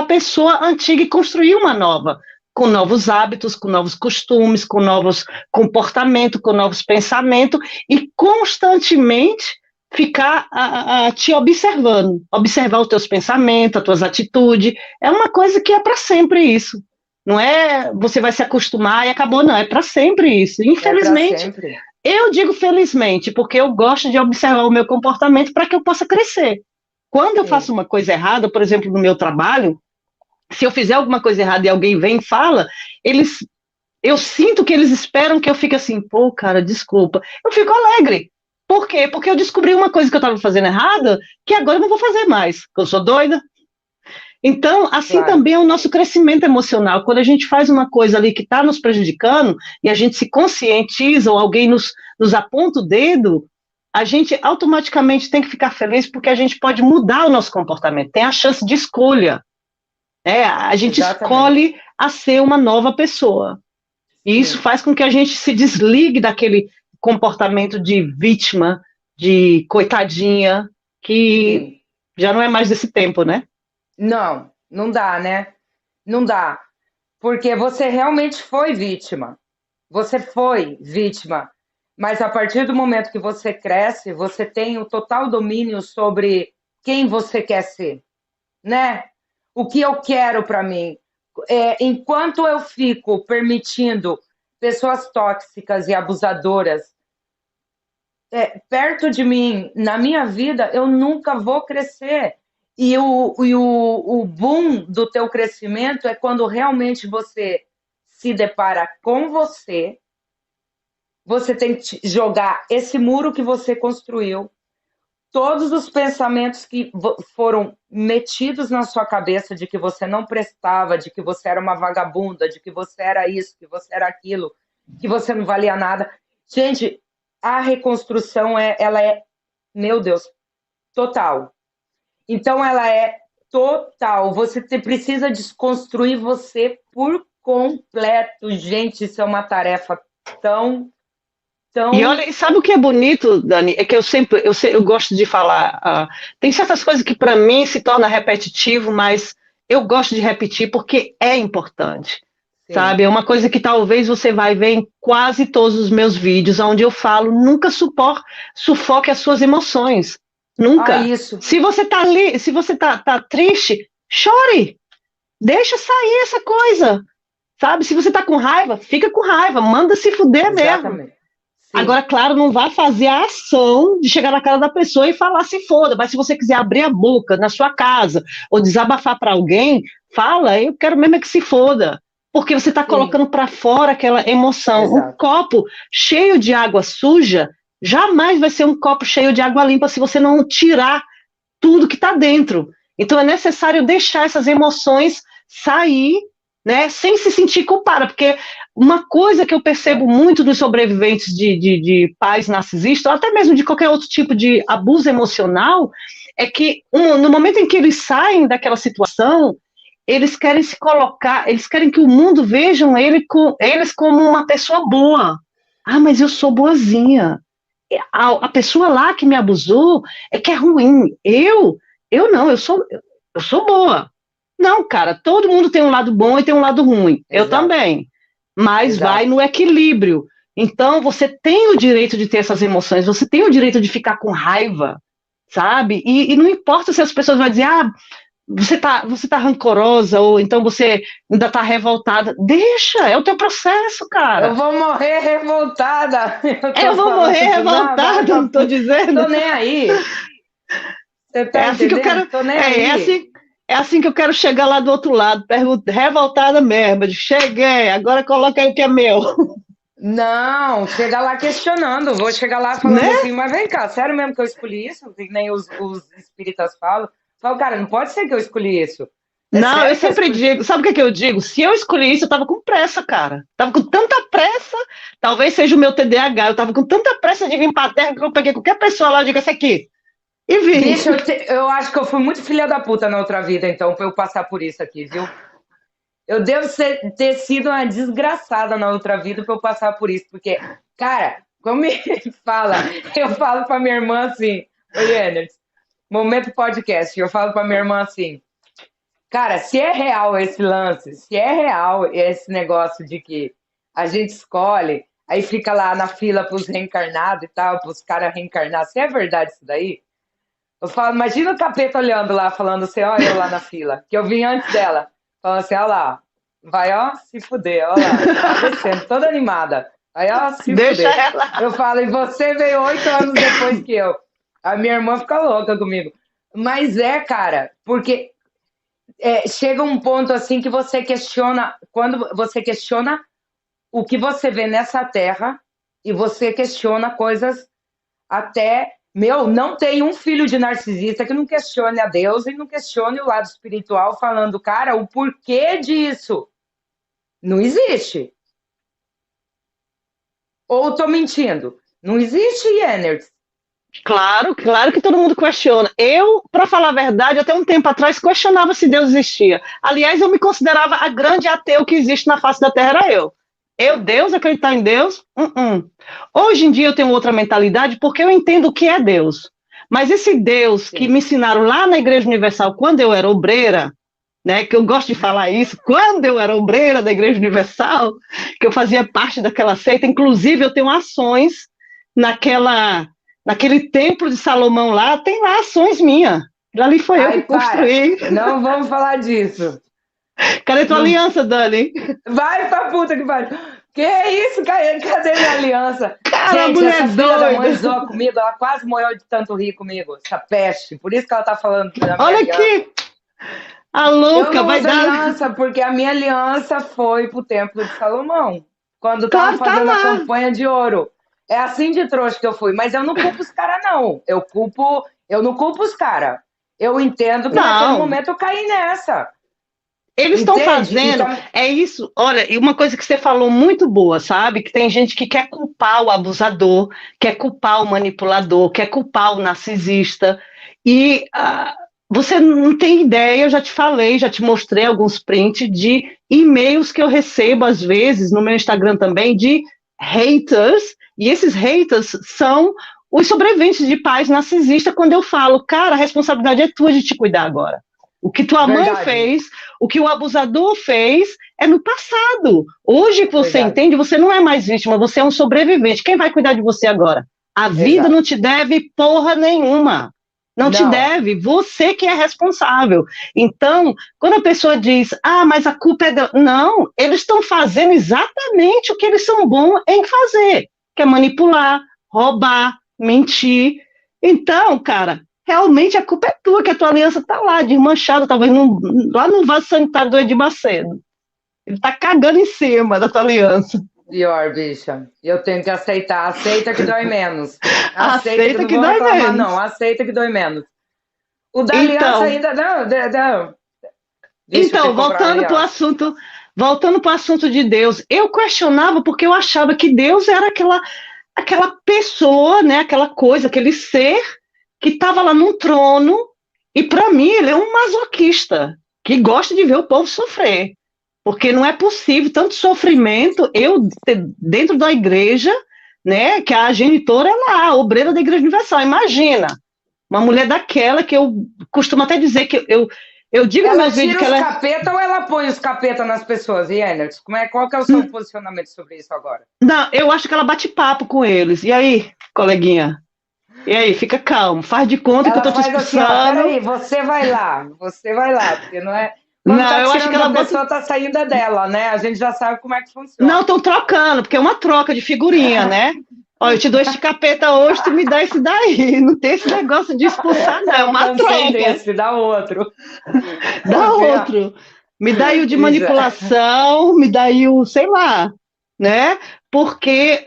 pessoa antiga e construir uma nova, com novos hábitos, com novos costumes, com novos comportamentos, com novos pensamentos, e constantemente ficar te observando, observar os teus pensamentos, as tuas atitudes. É uma coisa que é para sempre isso. Não é você vai se acostumar e acabou, não. É para sempre isso. Infelizmente, Eu digo felizmente, porque eu gosto de observar o meu comportamento para que eu possa crescer. Quando eu faço Sim, uma coisa errada, por exemplo, no meu trabalho, se eu fizer alguma coisa errada e alguém vem e fala, eles, eu sinto que eles esperam que eu fique assim, pô, cara, desculpa. Eu fico alegre. Por quê? Porque eu descobri uma coisa que eu estava fazendo errada, que agora eu não vou fazer mais. Eu sou doida. Então, assim claro. também é o nosso crescimento emocional. Quando a gente faz uma coisa ali que está nos prejudicando e a gente se conscientiza ou alguém nos aponta o dedo, a gente automaticamente tem que ficar feliz porque a gente pode mudar o nosso comportamento, tem a chance de escolha. Né? A gente Exatamente. escolhe a ser uma nova pessoa. E isso Sim, faz com que a gente se desligue daquele comportamento de vítima, de coitadinha, que sim. já não é mais desse tempo, né? Não, não dá, né? Não dá. Porque você realmente foi vítima. Você foi vítima. Mas a partir do momento que você cresce, você tem o total domínio sobre quem você quer ser, né? O que eu quero para mim. Enquanto eu fico permitindo pessoas tóxicas e abusadoras perto de mim, na minha vida, eu nunca vou crescer. E o boom do teu crescimento é quando realmente você se depara com você, você tem que jogar esse muro que você construiu, todos os pensamentos que foram metidos na sua cabeça de que você não prestava, de que você era uma vagabunda, de que você era isso, que você era aquilo, que você não valia nada. Gente, a reconstrução ela é, meu Deus, total. Então ela é total. Você precisa desconstruir você por completo. Gente, isso é uma tarefa tão, E tão. olha, sabe o que é bonito, Dani? É que eu gosto de falar. Tem certas coisas que para mim se torna repetitivo, mas eu gosto de repetir porque é importante, Sim. sabe? É uma coisa que talvez você vai ver em quase todos os meus vídeos, onde eu falo, nunca sufoque as suas emoções, Ah, nunca. isso. Se você tá ali, se você tá triste, chore, deixa sair essa coisa, sabe? Se você tá com raiva, fica com raiva, manda se fuder mesmo. Exatamente. Agora, Sim, claro, não vá fazer a ação de chegar na cara da pessoa e falar se foda, mas se você quiser abrir a boca na sua casa ou desabafar para alguém, fala, eu quero mesmo é que se foda, porque você está sim, colocando para fora aquela emoção. Um exato. copo cheio de água suja jamais vai ser um copo cheio de água limpa se você não tirar tudo que está dentro. Então é necessário deixar essas emoções sair, né, sem se sentir culpada, porque uma coisa que eu percebo muito dos sobreviventes de pais narcisistas, ou até mesmo de qualquer outro tipo de abuso emocional, é que no momento em que eles saem daquela situação, eles querem se colocar, eles querem que o mundo vejam eles como uma pessoa boa. Ah, mas eu sou boazinha. A pessoa lá que me abusou é que é ruim. Eu não, eu sou boa. Não, cara, todo mundo tem um lado bom e tem um lado ruim. Eu Exato, também. Mas vai exato. no equilíbrio. Então, você tem o direito de ter essas emoções, você tem o direito de ficar com raiva, sabe? E não importa se as pessoas vão dizer, você tá rancorosa, ou então você ainda tá revoltada. Deixa, é o teu processo, Eu cara. vou morrer revoltada. Eu Eu tô vou morrer falando, não, vai revoltada, não tô dizendo. tô nem aí. Você É tá assim que eu entendendo? quero. Tô nem É, é aí. assim, é assim que eu quero chegar lá do outro lado. Pergunta, revoltada mesmo. Eu digo, cheguei, agora coloca aí o que é meu. Não, chega lá questionando. Vou chegar lá falando Né? assim, mas vem cá, sério mesmo que eu escolhi isso? Que nem os espíritas falam. Falo, cara, não pode ser que eu escolhi isso. É Não, eu sério que eu sempre escolhi? digo, sabe o que é que eu digo? Se eu escolhi isso, eu tava com pressa, cara. Tava com tanta pressa, talvez seja o meu TDAH, eu tava com tanta pressa de vir pra terra que eu peguei qualquer pessoa lá e digo, essa aqui. E vim. Bicho, eu acho que eu fui muito filha da puta na outra vida, então, pra eu passar por isso aqui, viu? Eu devo ter sido uma desgraçada na outra vida pra eu passar por isso, porque, cara, como me fala, eu falo pra minha irmã assim, oi, Energy, momento podcast, eu falo pra minha irmã assim, cara, se é real esse lance, se é real esse negócio de que a gente escolhe, aí fica lá na fila pros reencarnados e tal, pros caras reencarnar, se é verdade isso daí, eu falo, imagina o capeta olhando lá, falando assim, ó, eu lá na fila, que eu vim antes dela. Falando assim, ó lá, vai, ó, se fuder, ó lá, tá descendo, toda animada. Aí ela se Deixa fuder. ela. Eu falo, e você veio 8 anos depois que eu. A minha irmã fica louca comigo. Mas cara, porque chega um ponto assim que você questiona, quando você questiona o que você vê nessa terra e você questiona coisas até. Meu, não tem um filho de narcisista que não questione a Deus e não questione o lado espiritual, falando, cara, o porquê disso? Não existe. Ou tô mentindo? Não existe, Yeners. Claro, claro que todo mundo questiona. Eu, para falar a verdade, até um tempo atrás questionava se Deus existia. Aliás, eu me considerava a grande ateu que existe na face da Terra, era eu. Deus, acreditar em Deus? Hoje em dia eu tenho outra mentalidade porque eu entendo o que é Deus. Mas esse Deus que Sim. me ensinaram lá na Igreja Universal, quando eu era obreira, né, que eu gosto de falar isso, quando eu era obreira da Igreja Universal, que eu fazia parte daquela seita, inclusive eu tenho ações naquele templo de Salomão lá, tem lá ações minhas. Ali foi eu que Ai, para. construí. Não vamos falar disso. Cadê tua Não. aliança, Dani? Vai pra puta que pariu. Que isso? Cadê minha aliança? Cara, Gente, mulher essa filha da mãe doida. zoa comigo, ela quase morreu de tanto rir comigo, essa peste. Por isso que ela tá falando da minha Olha aliança. aqui, a Eu louca não vai uso dar. aliança porque a minha aliança foi pro Templo de Salomão, quando estavam Claro, tá fazendo a lá. campanha de ouro. É assim de trouxa que eu fui, mas eu não culpo os caras, não. Eu não culpo os caras. Eu entendo que naquele Não, momento eu caí nessa. eles estão Entende? fazendo, Então, é isso. Olha, e uma coisa que você falou muito boa, sabe? Que tem gente que quer culpar o abusador, quer culpar o manipulador, quer culpar o narcisista. E você não tem ideia, eu já te falei, já te mostrei alguns prints de e-mails que eu recebo, às vezes, no meu Instagram também, de haters. E esses haters são os sobreviventes de pais narcisistas, quando eu falo, cara, a responsabilidade é tua de te cuidar agora. O que tua mãe verdade, fez, o que o abusador fez, é no passado. Hoje que você verdade, entende, você não é mais vítima, você é um sobrevivente. Quem vai cuidar de você agora? A vida exato. não te deve porra nenhuma. Não te Não, deve, você que é responsável. Então, quando a pessoa diz, mas a culpa é da. Não, eles estão fazendo exatamente o que eles são bons em fazer, que é manipular, roubar, mentir. Então, cara, realmente a culpa é tua, que a tua aliança tá lá, desmanchada, talvez lá no vaso sanitário do Edir Macedo. Ele tá cagando em cima da tua aliança. pior, bicha. Eu tenho que aceitar. Aceita que dói menos. Aceita que eu Aceita não que vou dói reclamar, menos. não. Aceita que dói menos. O da aliança Então, ainda. Não, não. Bicho, eu tenho então, que comprar uma aliança. voltando para o assunto de Deus, eu questionava porque eu achava que Deus era aquela pessoa, né, aquela coisa, aquele ser que estava lá num trono, e para mim ele é um masoquista, que gosta de ver o povo sofrer, porque não é possível tanto sofrimento, dentro da igreja, né, que a genitora é lá, a obreira da Igreja Universal, imagina, uma mulher daquela que eu costumo até dizer que eu digo nos Ela meus vídeos tira que os ela é. capeta ou ela põe os capeta nas pessoas, Yenert? Qual que é o seu posicionamento sobre isso agora? Não, eu acho que ela bate papo com eles. E aí, coleguinha? E aí, fica calmo. Faz de conta que eu Ela tô te faz assim, ó, expulsando. peraí, você vai lá, porque não é. Quando Não, tá eu acho que tirando da ela bota. pessoa, tá saindo dela, né? A gente já sabe como é que Não, funciona. estão trocando, porque é uma troca de figurinha, né? Ó, eu te dou este capeta hoje, tu me dá esse daí. Não tem esse negócio de expulsar, não. É Eu uma cansei troca. desse, dá outro. Dá Assim, ó. outro. Me dá aí o de Bicha. manipulação, me dá aí o, sei lá, né? Porque.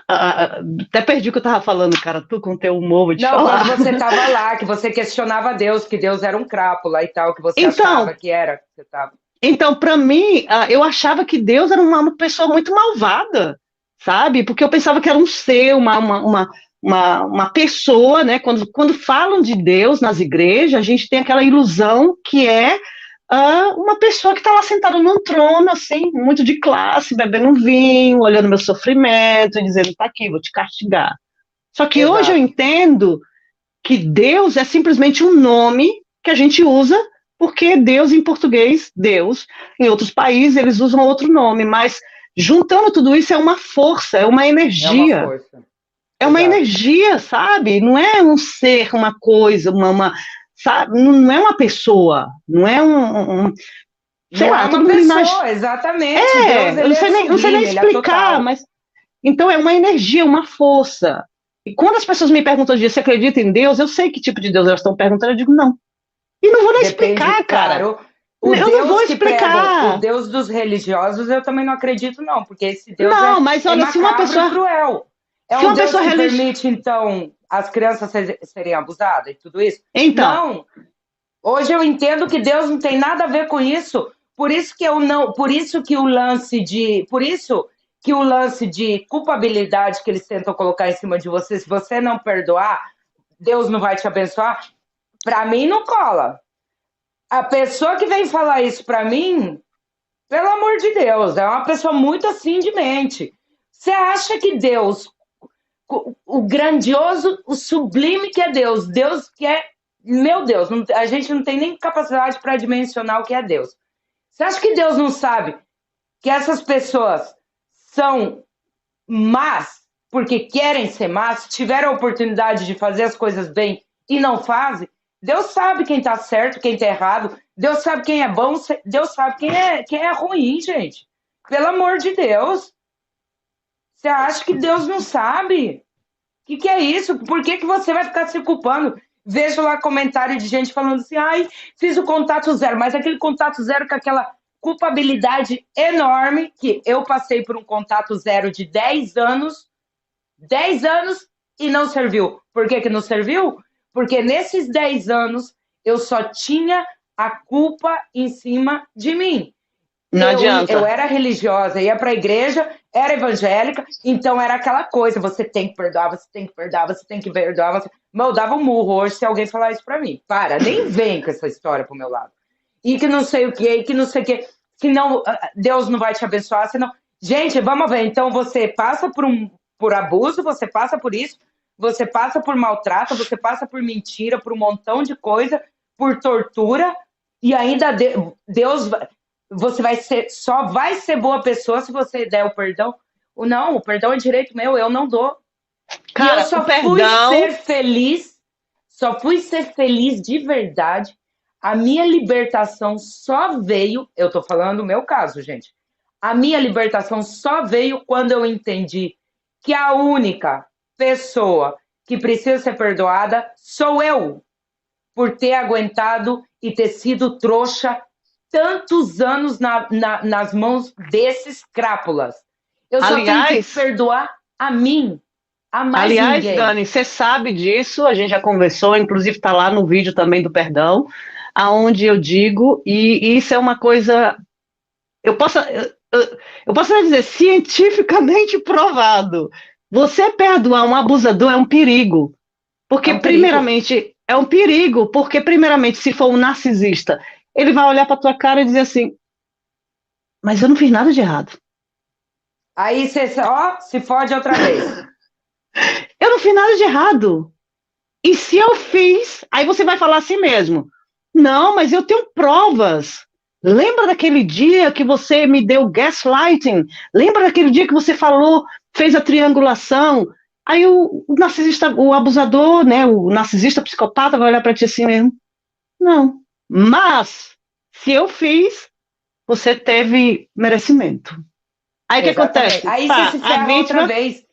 Até perdi o que eu tava falando, cara. Tu com teu humor, vou te Não, quando falar. você tava lá, que você questionava Deus, que Deus era um crápula e tal, que você achava Então, que era, que você tava. Então, para mim, eu achava que Deus era uma pessoa muito malvada, sabe? Porque eu pensava que era um ser, uma pessoa, né? Quando falam de Deus nas igrejas, a gente tem aquela ilusão que é uma pessoa que está lá sentada num trono, assim, muito de classe, bebendo um vinho, olhando meu sofrimento e dizendo, tá aqui, vou te castigar. Só que hoje eu Exato. entendo que Deus é simplesmente um nome que a gente usa, porque Deus em português, Deus, em outros países eles usam outro nome, mas juntando tudo isso é uma força, é uma É uma energia. força. É uma Exato. energia, sabe? Não é um ser, uma coisa, sabe? Não é uma pessoa, não é sei Não é lá, todo uma mundo pessoa, exatamente. Deus, eu ele é não sei nem sublime, ele é explicar, total. mas então é uma energia, uma força. E quando as pessoas me perguntam se acredita em Deus, eu sei que tipo de Deus elas estão perguntando, eu digo não. E não vou nem Depende, explicar, cara. claro. O Eu não vou Deus que pregam, o explicar. Deus dos religiosos, eu também não acredito, não, porque esse Deus Não, mas é olha, macabro e cruel. É se um uma Deus pessoa que religiosa, permite, então, as crianças serem abusadas e tudo isso? então, Não. Hoje eu entendo que Deus não tem nada a ver com isso. Por isso que eu não, por isso que o lance de culpabilidade que eles tentam colocar em cima de você, se você não perdoar, Deus não vai te abençoar. Para mim não cola. A pessoa que vem falar isso para mim, pelo amor de Deus, é uma pessoa muito assim de mente. Você acha que Deus, o grandioso, o sublime que é Deus, Deus que é, meu Deus, a gente não tem nem capacidade para dimensionar o que é Deus. Você acha que Deus não sabe que essas pessoas são más porque querem ser más, tiveram a oportunidade de fazer as coisas bem e não fazem? Deus sabe quem está certo, quem está errado. Deus sabe quem é bom, Deus sabe quem é ruim, gente. Pelo amor de Deus. Você acha que Deus não sabe? O que é isso? Por que você vai ficar se culpando? Vejo lá comentário de gente falando assim, ai, fiz o contato zero, mas aquele contato zero com aquela culpabilidade enorme, que eu passei por um contato zero de 10 anos e não serviu. Por que não serviu? Porque nesses 10 anos eu só tinha a culpa em cima de mim. não Eu adianta. era religiosa, ia para a igreja, era evangélica, então era aquela coisa, você tem que perdoar, você tem que perdoar, você tem que perdoar. Mas eu dava um murro hoje se alguém falar isso para mim. Para, nem vem com essa história pro meu lado. E que não sei o que, e que não sei o que, que não, Deus não vai te abençoar, senão... Gente, vamos ver, então você passa por abuso, você passa por isso, você passa por maltrato, você passa por mentira, por um montão de coisa, por tortura, e ainda Deus... Você só vai ser boa pessoa se você der o perdão. Não, o perdão é direito meu, eu não dou. E eu Cara, o só fui ser feliz de verdade. A minha libertação só veio, eu tô falando o meu caso, gente. A minha libertação só veio quando eu entendi que a única pessoa que precisa ser perdoada sou eu, por ter aguentado e ter sido trouxa tantos anos nas mãos desses crápulas. Eu só tenho que perdoar a mim, a mais ninguém. Dani, você sabe disso, a gente já conversou, inclusive está lá no vídeo também do perdão, aonde eu digo, e isso é uma coisa, eu posso dizer, cientificamente provado. Você perdoar um abusador é um perigo. Porque, primeiramente, é um perigo, porque, primeiramente, se for um narcisista, ele vai olhar para tua cara e dizer assim, mas eu não fiz nada de errado. Aí você, se fode outra vez. Eu não fiz nada de errado. E se eu fiz, aí você vai falar assim mesmo, não, mas eu tenho provas. Lembra daquele dia que você me deu gaslighting? Lembra daquele dia que você falou, fez a triangulação? Aí o narcisista, o abusador, né, o narcisista psicopata vai olhar para ti assim mesmo. Não. Mas, se eu fiz, você teve merecimento. Aí o que acontece? Aí você se ferra outra vez.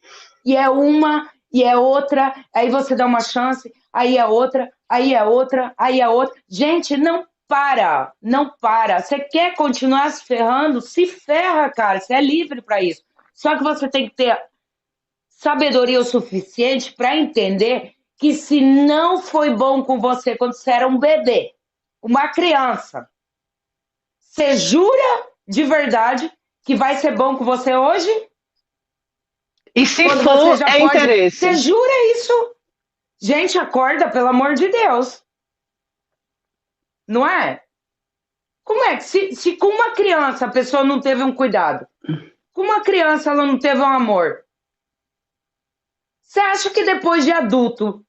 E é uma, e é outra, aí você dá uma chance, aí é outra, aí é outra, aí é outra. Gente, não para, não para. Você quer continuar se ferrando? Se ferra, cara. Você é livre para isso. Só que você tem que ter sabedoria o suficiente para entender que se não foi bom com você quando você era um bebê, uma criança, você jura de verdade que vai ser bom com você hoje? E se quando for, é interesse. Você jura isso? Gente, acorda, pelo amor de Deus. Não é? Como é que se com uma criança a pessoa não teve um cuidado? Com uma criança ela não teve um amor? Você acha que depois de adulto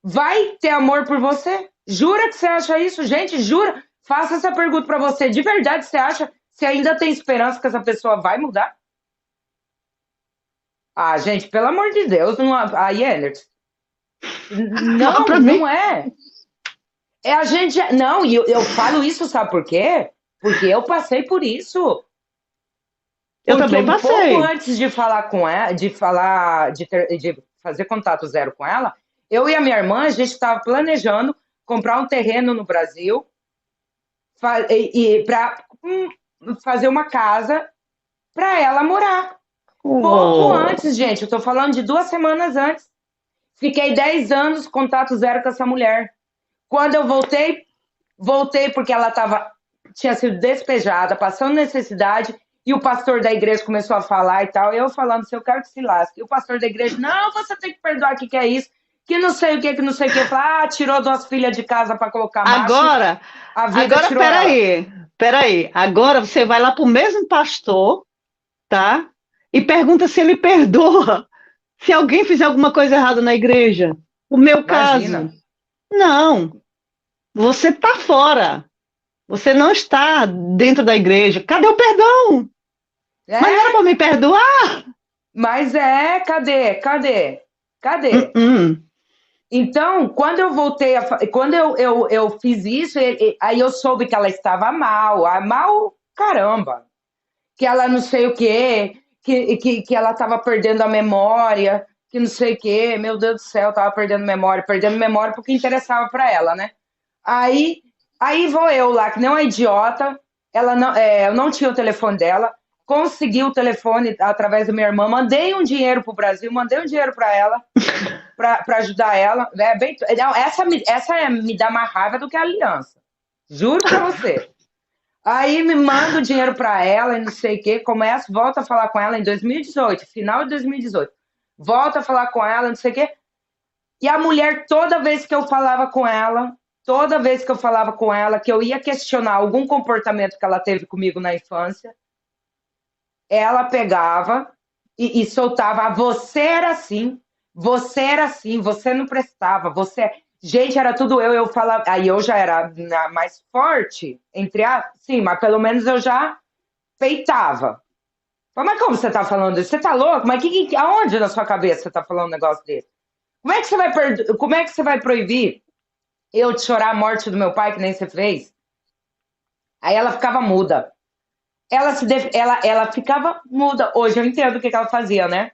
vai ter amor por você? Jura que você acha isso? Gente, jura? Faça essa pergunta para você. De verdade, você acha que ainda tem esperança que essa pessoa vai mudar? Ah, gente, pelo amor de Deus, não. Aí, Anderson. Não é. É a gente. Não, e eu falo isso, sabe por quê? Porque eu passei por isso. Eu Porque também um pouco passei. antes de falar com ela, de fazer contato zero com ela, eu e a minha irmã, a gente estava planejando comprar um terreno no Brasil para fazer uma casa para ela morar. Pouco Oh, antes, gente, eu estou falando de 2 semanas antes. Fiquei 10 anos contato zero com essa mulher. Quando eu voltei porque ela tinha sido despejada, passando necessidade, e o pastor da igreja começou a falar e tal. Eu falando, se eu quero que se lasque. E o pastor da igreja, não, você tem que perdoar, o que é isso? Que não sei o que não sei o que. Fala, tirou 2 filhas de casa para colocar macho, agora, a vida agora, tirou ela. peraí. Agora você vai lá pro mesmo pastor, tá? E pergunta se ele perdoa se alguém fizer alguma coisa errada na igreja. O meu caso, Imagina. não. Você tá fora. Você não está dentro da igreja. Cadê o perdão? Mas não era É, para me perdoar? mas cadê? Cadê? Cadê? Uh-uh. Então, quando eu voltei, quando eu fiz isso, aí eu soube que ela estava mal, mal, caramba, que ela não sei o quê, que ela estava perdendo a memória, que não sei o quê, meu Deus do céu, estava perdendo memória porque interessava para ela, né? Aí, aí vou eu lá, que nem uma idiota, eu não tinha o telefone dela, consegui o telefone através da minha irmã, mandei um dinheiro para o Brasil, mandei um dinheiro para ela, para ajudar ela. Não, me dá mais raiva do que a aliança. Juro para você. Aí me manda o dinheiro para ela e não sei o quê. Começo, volto a falar com ela em 2018, final de 2018. Volto a falar com ela, não sei o quê. E a mulher, toda vez que eu falava com ela, que eu ia questionar algum comportamento que ela teve comigo na infância, ela pegava e soltava: "Ah, você era assim, você não prestava, você." Gente, era tudo eu falava, aí eu já era mais forte, sim, mas pelo menos eu já peitava. Mas como você tá falando isso? Você tá louco? Mas aonde na sua cabeça você tá falando um negócio desse? Como é que você vai proibir eu de chorar a morte do meu pai, que nem você fez? Aí ela ficava muda. Ela ficava muda. Hoje eu entendo o que ela fazia, né?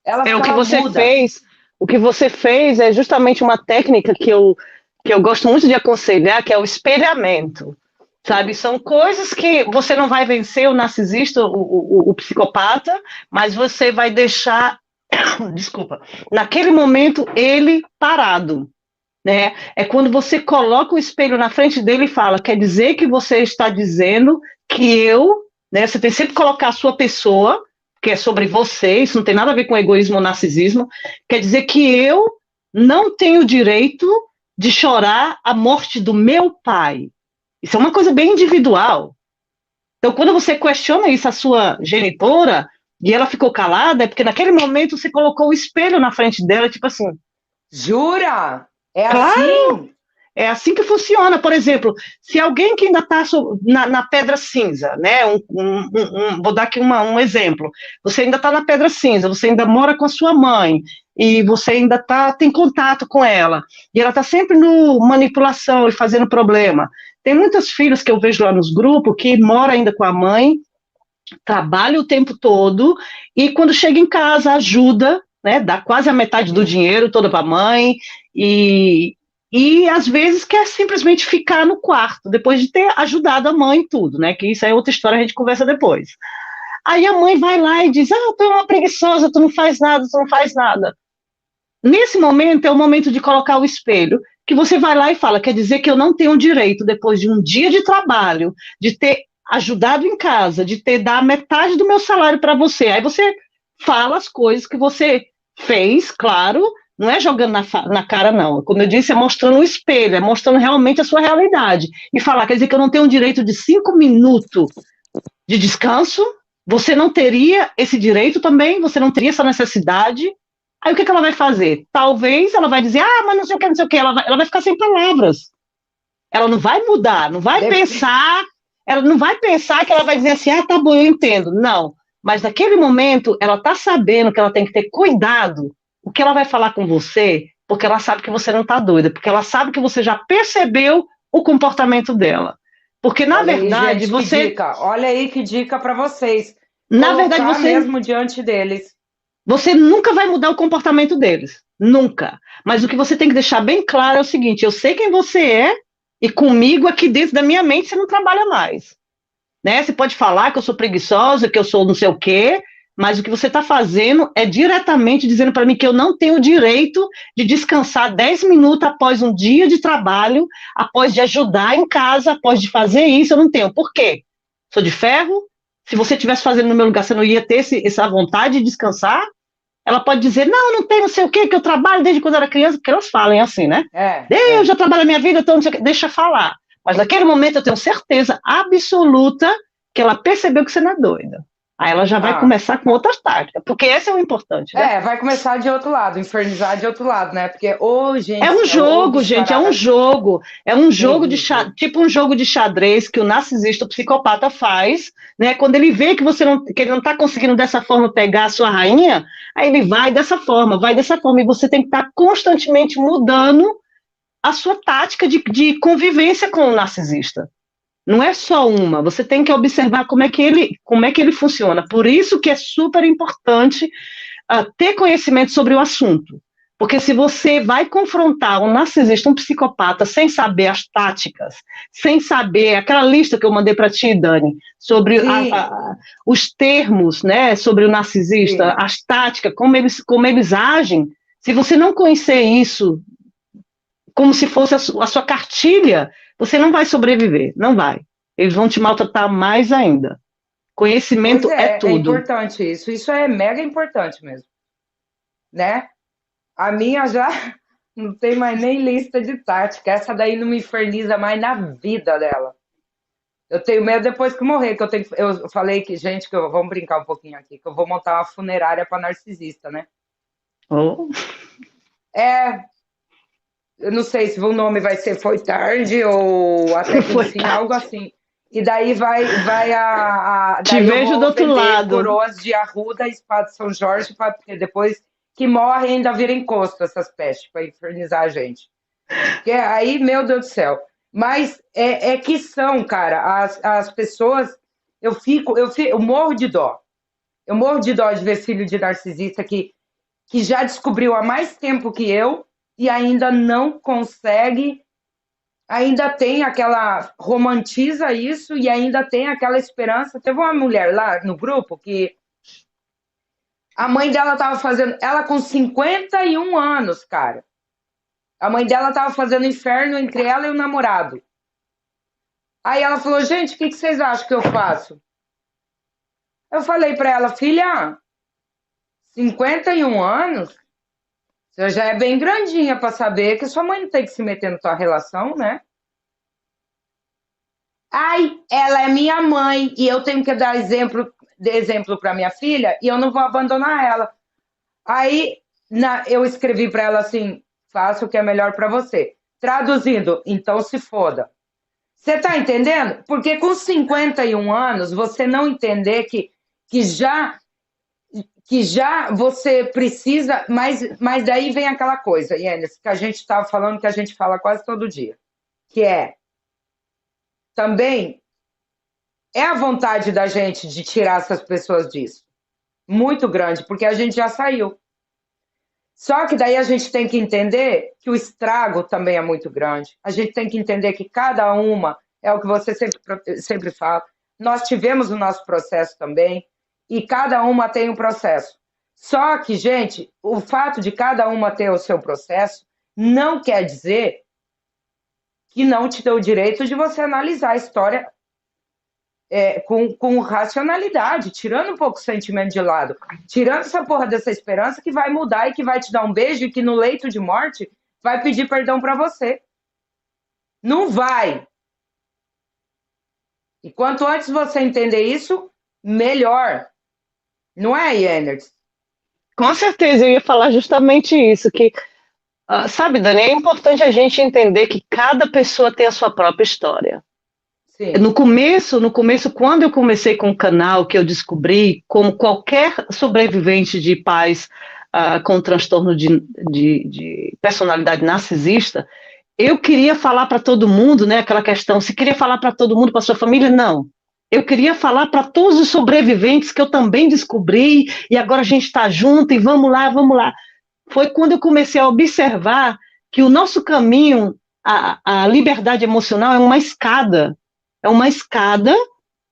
Ela É o que ficava você muda. fez. O que você fez é justamente uma técnica que eu gosto muito de aconselhar, que é o espelhamento. Sabe, são coisas que você não vai vencer o narcisista, o psicopata, mas você vai deixar, desculpa, naquele momento ele parado, né? É quando você coloca o espelho na frente dele e fala, quer dizer que você está dizendo que eu, né? Você tem sempre que colocar a sua pessoa, que é sobre você, isso não tem nada a ver com egoísmo ou narcisismo, quer dizer que eu não tenho direito de chorar a morte do meu pai. Isso é uma coisa bem individual. Então, quando você questiona isso à sua genitora e ela ficou calada, é porque naquele momento você colocou o espelho na frente dela, tipo assim, Jura? É claro, assim? é assim que funciona. Por exemplo, se alguém que ainda está na pedra cinza, né? Vou dar aqui um exemplo. Você ainda está na pedra cinza, você ainda mora com a sua mãe e você ainda tem contato com ela e ela está sempre no manipulação e fazendo problema. Tem muitas filhas que eu vejo lá nos grupos que moram ainda com a mãe, trabalha o tempo todo e quando chega em casa ajuda, né, dá quase a metade do dinheiro toda para a mãe e, e às vezes quer simplesmente ficar no quarto depois de ter ajudado a mãe em tudo, né, que isso é outra história, a gente conversa depois. Aí a mãe vai lá e diz, tu é uma preguiçosa, tu não faz nada, tu não faz nada. Nesse momento é o momento de colocar o espelho, que você vai lá e fala, quer dizer que eu não tenho direito, depois de um dia de trabalho, de ter ajudado em casa, de ter dado metade do meu salário para você. Aí você fala as coisas que você fez, claro, não é jogando na cara, não. Como eu disse, é mostrando o espelho, é mostrando realmente a sua realidade. E falar, quer dizer que eu não tenho direito de 5 minutos de descanso, você não teria esse direito também, você não teria essa necessidade. Aí o que ela vai fazer? Talvez ela vai dizer, mas não sei o que, não sei o que, ela vai ficar sem palavras. Ela não vai mudar, não vai Dep- pensar, ela não vai pensar que ela vai dizer assim, tá bom, eu entendo. Não. Mas naquele momento, ela está sabendo que ela tem que ter cuidado o que ela vai falar com você, porque ela sabe que você não está doida, porque ela sabe que você já percebeu o comportamento dela. Porque, na Olha aí, verdade, gente, que você. dica. Olha aí que dica para vocês. Na verdade, Colocar mesmo diante deles. você nunca vai mudar o comportamento deles. Nunca. Mas o que você tem que deixar bem claro é o seguinte: eu sei quem você é, e comigo, aqui dentro da minha mente, você não trabalha mais. Né? Você pode falar que eu sou preguiçosa, que eu sou não sei o quê, mas o que você está fazendo é diretamente dizendo para mim que eu não tenho o direito de descansar 10 minutos após um dia de trabalho, após de ajudar em casa, após de fazer isso, eu não tenho. Por quê? Sou de ferro? Se você estivesse fazendo no meu lugar, você não ia ter essa vontade de descansar? Ela pode dizer, não, não tem não sei o quê, que eu trabalho desde quando eu era criança, porque elas falam assim, né? É, Eu é. já trabalho a minha vida, então não sei o quê. Deixa falar. Mas naquele momento eu tenho certeza absoluta que ela percebeu que você não é doida. Aí ela já vai Ah, começar com outras táticas, porque esse é o importante, né? vai começar de outro lado, infernizar de outro lado, né? Porque, ô, É gente, um ô, jogo, gente, é um bicharada jogo. É um jogo de terrível. tipo um jogo de xadrez que o narcisista, o psicopata faz, né? Quando ele vê que que ele não está conseguindo dessa forma pegar a sua rainha, aí ele vai dessa forma, e você tem que estar constantemente mudando a sua tática de convivência com o narcisista. Não é só uma, você tem que observar como é que ele funciona. Por isso que é super importante ter conhecimento sobre o assunto. Porque se você vai confrontar um narcisista, um psicopata, sem saber as táticas, sem saber aquela lista que eu mandei para ti, Dani, sobre Sim, os termos, né, sobre o narcisista, sim. as táticas, como eles agem, se você não conhecer isso como se fosse a sua cartilha, você não vai sobreviver, não vai. Eles vão te maltratar mais ainda. Pois Conhecimento é é tudo. importante isso. Isso é mega importante mesmo, né? A minha já não tem mais nem lista de tática. Essa daí não me inferniza mais na vida dela. Eu tenho medo depois que morrer, que eu falei que, gente, vamos brincar um pouquinho aqui, que eu vou montar uma funerária para narcisista, né? Oh. É, eu não sei se o nome vai ser Foi Tarde ou Até que Foi Enfim, algo tarde. assim. E daí Te daí eu vejo do vou outro vender lado. coroas de arruda e espada de São Jorge, porque depois que morre ainda vira encosto essas pestes, para infernizar a gente. Que aí, meu Deus do céu. Mas é que são, cara, as pessoas. Eu morro de dó. Eu morro de dó de ver filho de narcisista que já descobriu há mais tempo que eu e ainda não consegue, ainda tem aquela. Romantiza isso e ainda tem aquela esperança. Teve uma mulher lá no grupo que a mãe dela estava fazendo. Ela com 51 anos, cara. A mãe dela estava fazendo inferno entre ela e o namorado. Aí ela falou, gente, o que vocês acham que eu faço? Eu falei para ela, filha, 51 anos, você já é bem grandinha para saber que sua mãe não tem que se meter na tua relação, né? Ai, ela é minha mãe e eu tenho que dar exemplo para minha filha e eu não vou abandonar ela. Aí eu escrevi para ela assim, faça o que é melhor para você. Traduzindo, então se foda. Você está entendendo? Porque com 51 anos, você não entender que já que já você precisa, mas daí vem aquela coisa, Yenis, que a gente estava falando, que a gente fala quase todo dia, que é também é a vontade da gente de tirar essas pessoas disso. Muito grande, porque a gente já saiu. Só que daí a gente tem que entender que o estrago também é muito grande. A gente tem que entender que cada uma, é o que você sempre fala, nós tivemos o nosso processo também, e cada uma tem um processo. Só que, gente, o fato de cada uma ter o seu processo não quer dizer que não te deu o direito de você analisar a história com racionalidade, tirando um pouco o sentimento de lado, tirando essa porra dessa esperança que vai mudar e que vai te dar um beijo e que no leito de morte vai pedir perdão para você. Não vai. E quanto antes você entender isso, melhor. Não é, Yeners? Com certeza, eu ia falar justamente isso, que, sabe, Dani, é importante a gente entender que cada pessoa tem a sua própria história. Sim. No começo, quando eu comecei com o canal, que eu descobri, como qualquer sobrevivente de pais com transtorno de personalidade narcisista, eu queria falar para todo mundo, né? Aquela questão, se queria falar para todo mundo, para sua família, não. Eu queria falar para todos os sobreviventes que eu também descobri, e agora a gente está junto, e vamos lá, vamos lá. Foi quando eu comecei a observar que o nosso caminho, a liberdade emocional é uma escada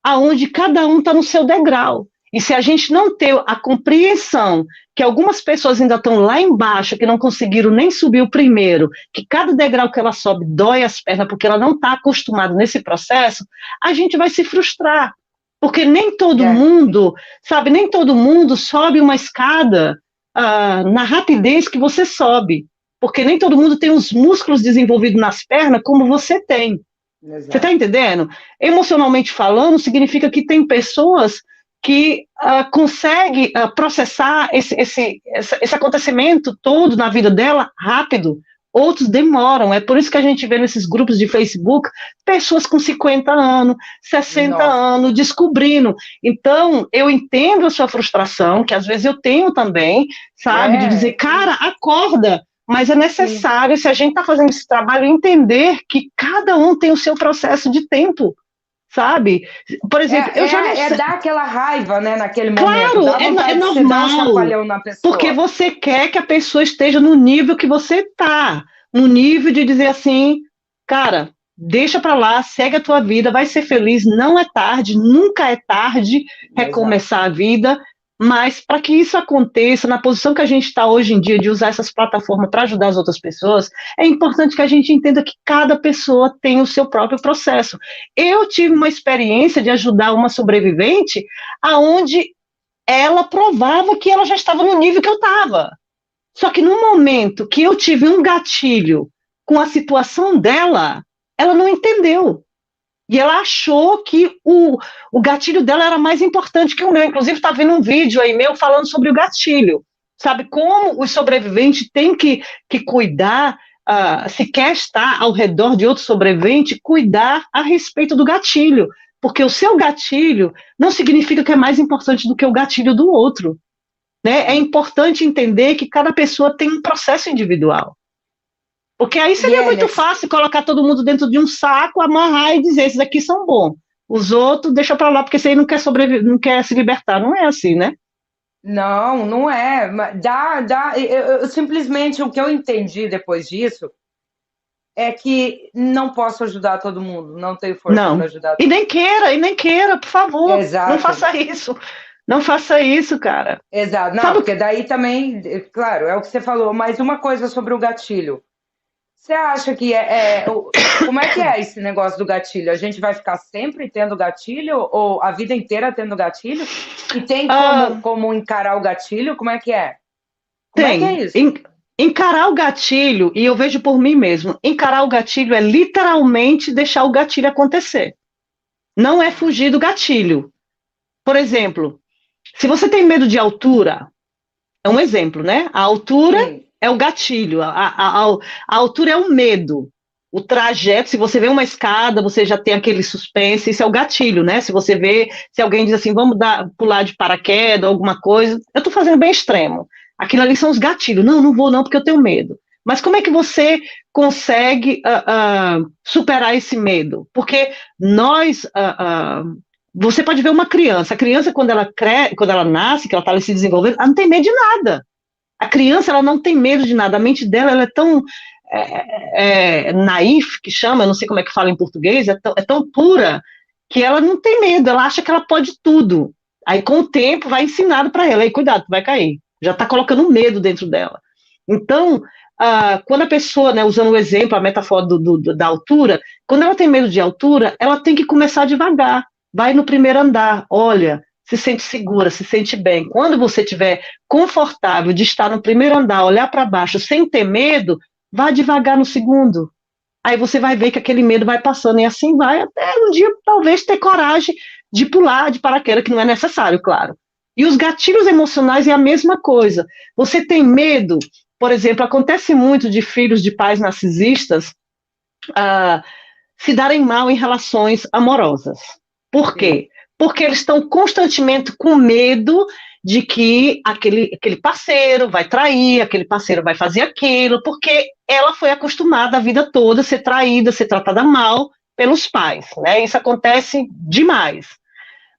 aonde cada um está no seu degrau. E se a gente não ter a compreensão que algumas pessoas ainda estão lá embaixo, que não conseguiram nem subir o primeiro, que cada degrau que ela sobe dói as pernas porque ela não está acostumada nesse processo, a gente vai se frustrar. Porque nem todo mundo, sabe, nem todo mundo sobe uma escada na rapidez que você sobe. Porque nem todo mundo tem os músculos desenvolvidos nas pernas como você tem. Exato. Você está entendendo? Emocionalmente falando, significa que tem pessoas que conseguem processar esse acontecimento todo na vida dela rápido, outros demoram. É por isso que a gente vê nesses grupos de Facebook pessoas com 50 anos, 60 anos, descobrindo. Então, eu entendo a sua frustração, que às vezes eu tenho também, sabe? De dizer, cara, acorda. Mas é necessário, se a gente está fazendo esse trabalho, entender que cada um tem o seu processo de tempo, sabe? Por exemplo, eu já não sei... dar aquela raiva, né, naquele momento. Claro, é normal, na pessoa. Porque você quer que a pessoa esteja no nível que você está, no nível de dizer assim, cara, deixa para lá, segue a tua vida, vai ser feliz, não é tarde, nunca é tarde recomeçar a vida. Mas para que isso aconteça, na posição que a gente está hoje em dia de usar essas plataformas para ajudar as outras pessoas, é importante que a gente entenda que cada pessoa tem o seu próprio processo. Eu tive uma experiência de ajudar uma sobrevivente aonde ela provava que ela já estava no nível que eu estava. Só que no momento que eu tive um gatilho com a situação dela, ela não entendeu. E ela achou que o gatilho dela era mais importante que o meu. Inclusive, está vendo um vídeo aí meu falando sobre o gatilho. Sabe como os sobreviventes têm que cuidar, se quer estar ao redor de outro sobrevivente, cuidar a respeito do gatilho. Porque o seu gatilho não significa que é mais importante do que o gatilho do outro. Né? É importante entender que cada pessoa tem um processo individual. Porque aí seria muito fácil colocar todo mundo dentro de um saco, amarrar e dizer, esses aqui são bons. Os outros deixa para lá, porque esse aí não quer sobreviver, não quer se libertar. Não é assim, né? Não, não é. Eu simplesmente, o que eu entendi depois disso é que não posso ajudar todo mundo, não tenho força para ajudar todo mundo. E nem queira, por favor. Exato. Não faça isso. Não faça isso, cara. Exato. Não, porque daí também, claro, é o que você falou, mas uma coisa sobre o gatilho. Você acha que como é que é esse negócio do gatilho? A gente vai ficar sempre tendo gatilho ou a vida inteira tendo gatilho? E tem como encarar o gatilho? Como é que é? Como é que é isso? Encarar o gatilho, e eu vejo por mim mesmo, encarar o gatilho é literalmente deixar o gatilho acontecer. Não é fugir do gatilho. Por exemplo, se você tem medo de altura, é um exemplo, né? A altura... Sim. É o gatilho, a altura é o medo. O trajeto, se você vê uma escada, você já tem aquele suspense, isso é o gatilho, né? Se você vê, se alguém diz assim, vamos pular de paraquedas, alguma coisa, eu estou fazendo bem extremo. Aquilo ali são os gatilhos. Não, não vou não, porque eu tenho medo. Mas como é que você consegue superar esse medo? Porque você pode ver uma criança, a criança quando ela nasce, que ela está ali se desenvolvendo, ela não tem medo de nada. A criança, ela não tem medo de nada, a mente dela ela é tão naif, que chama, eu não sei como é que fala em português, é tão pura, que ela não tem medo, ela acha que ela pode tudo. Aí, com o tempo, vai ensinado para ela, aí, cuidado, vai cair. Já está colocando medo dentro dela. Então, quando a pessoa, né, usando o exemplo, a metáfora da altura, quando ela tem medo de altura, ela tem que começar devagar. Vai no primeiro andar, olha... se sente segura, se sente bem. Quando você estiver confortável de estar no primeiro andar, olhar para baixo, sem ter medo, vá devagar no segundo. Aí você vai ver que aquele medo vai passando, e assim vai até um dia, talvez, ter coragem de pular de paraquedas, que não é necessário, claro. E os gatilhos emocionais é a mesma coisa. Você tem medo, por exemplo, acontece muito de filhos de pais narcisistas se darem mal em relações amorosas. Por quê? Porque eles estão constantemente com medo de que aquele parceiro vai trair, aquele parceiro vai fazer aquilo, porque ela foi acostumada a vida toda a ser traída, a ser tratada mal pelos pais, né? Isso acontece demais.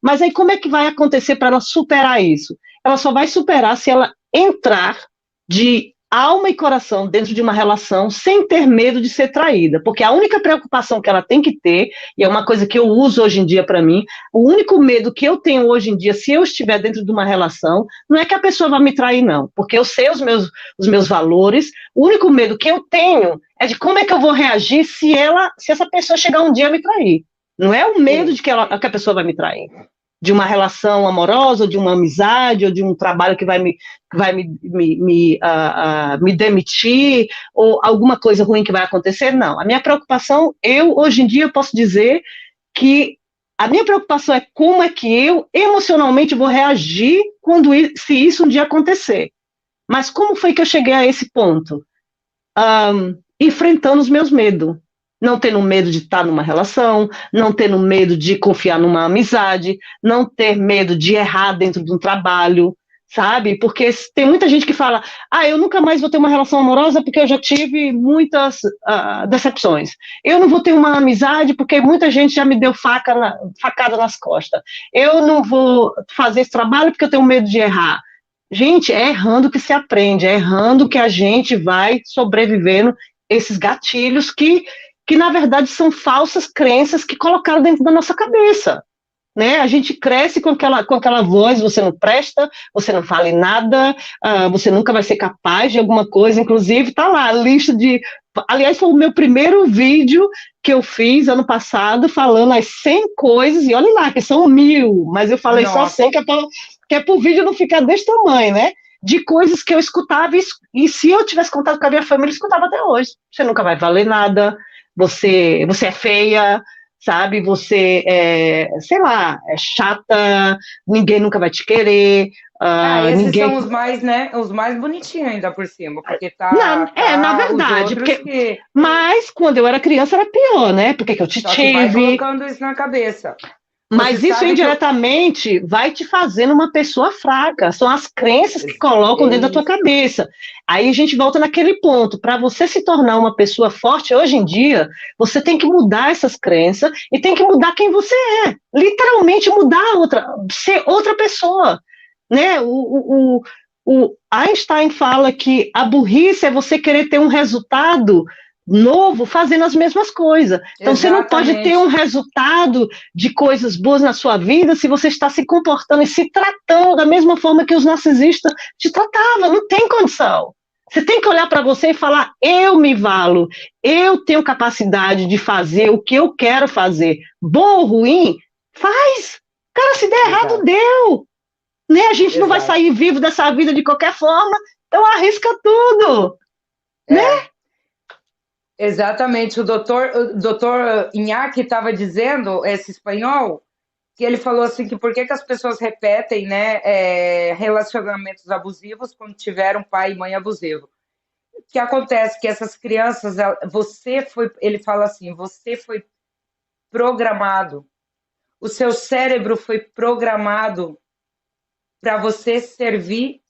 Mas aí como é que vai acontecer para ela superar isso? Ela só vai superar se ela entrar de alma e coração dentro de uma relação sem ter medo de ser traída, porque a única preocupação que ela tem que ter, e é uma coisa que eu uso hoje em dia para mim, o único medo que eu tenho hoje em dia, se eu estiver dentro de uma relação, não é que a pessoa vá me trair, não, porque eu sei os meus valores, o único medo que eu tenho é de como é que eu vou reagir se essa pessoa chegar um dia a me trair. Não é o medo de que a pessoa vai me trair, de uma relação amorosa, ou de uma amizade, ou de um trabalho que vai me demitir, ou alguma coisa ruim que vai acontecer, não. A minha preocupação, hoje em dia, posso dizer que a minha preocupação é como é que eu, emocionalmente, vou reagir se isso um dia acontecer. Mas como foi que eu cheguei a esse ponto? Enfrentando os meus medos. Não tendo medo de estar numa relação, não tendo medo de confiar numa amizade, não ter medo de errar dentro de um trabalho, sabe? Porque tem muita gente que fala, eu nunca mais vou ter uma relação amorosa porque eu já tive muitas decepções. Eu não vou ter uma amizade porque muita gente já me deu facada nas costas. Eu não vou fazer esse trabalho porque eu tenho medo de errar. Gente, é errando que se aprende, é errando que a gente vai sobrevivendo esses gatilhos que na verdade são falsas crenças que colocaram dentro da nossa cabeça, né? A gente cresce com aquela voz, você não presta, você não fala em nada, você nunca vai ser capaz de alguma coisa, inclusive tá lá a lista de... Aliás, foi o meu primeiro vídeo que eu fiz ano passado, falando as 100 coisas, e olha lá, que são 1000, mas eu falei só 100, que é para o vídeo não ficar desse tamanho, né? De coisas que eu escutava, e se eu tivesse contato com a minha família, eu escutava até hoje. Você nunca vai valer nada, você é feia, sabe? Você sei lá, é chata, ninguém nunca vai te querer. Esses são os mais, né? Os mais bonitinhos ainda por cima, porque na verdade, mas quando eu era criança era pior, né? Porque que eu te Só tive. Que vai colocando isso na cabeça. Mas isso indiretamente vai te fazendo uma pessoa fraca. São as crenças que colocam dentro da tua cabeça. Aí a gente volta naquele ponto. Para você se tornar uma pessoa forte hoje em dia, você tem que mudar essas crenças e tem que mudar quem você é. Literalmente mudar ser outra pessoa. Né? O Einstein fala que a burrice é você querer ter um resultado novo fazendo as mesmas coisas. Então, Você não pode ter um resultado de coisas boas na sua vida se você está se comportando e se tratando da mesma forma que os narcisistas te tratavam. Não tem condição. Você tem que olhar para você e falar, eu me valo, eu tenho capacidade de fazer o que eu quero fazer. Bom ou ruim, faz. Cara, se der errado, deu. Né? A gente não vai sair vivo dessa vida de qualquer forma, então arrisca tudo. Né? Exatamente, o doutor Inhaque estava dizendo, esse espanhol, que ele falou assim, que por que as pessoas repetem, né, relacionamentos abusivos quando tiveram pai e mãe abusivo. O que acontece que essas crianças, ele fala assim, você foi programado, o seu cérebro foi programado para você servir.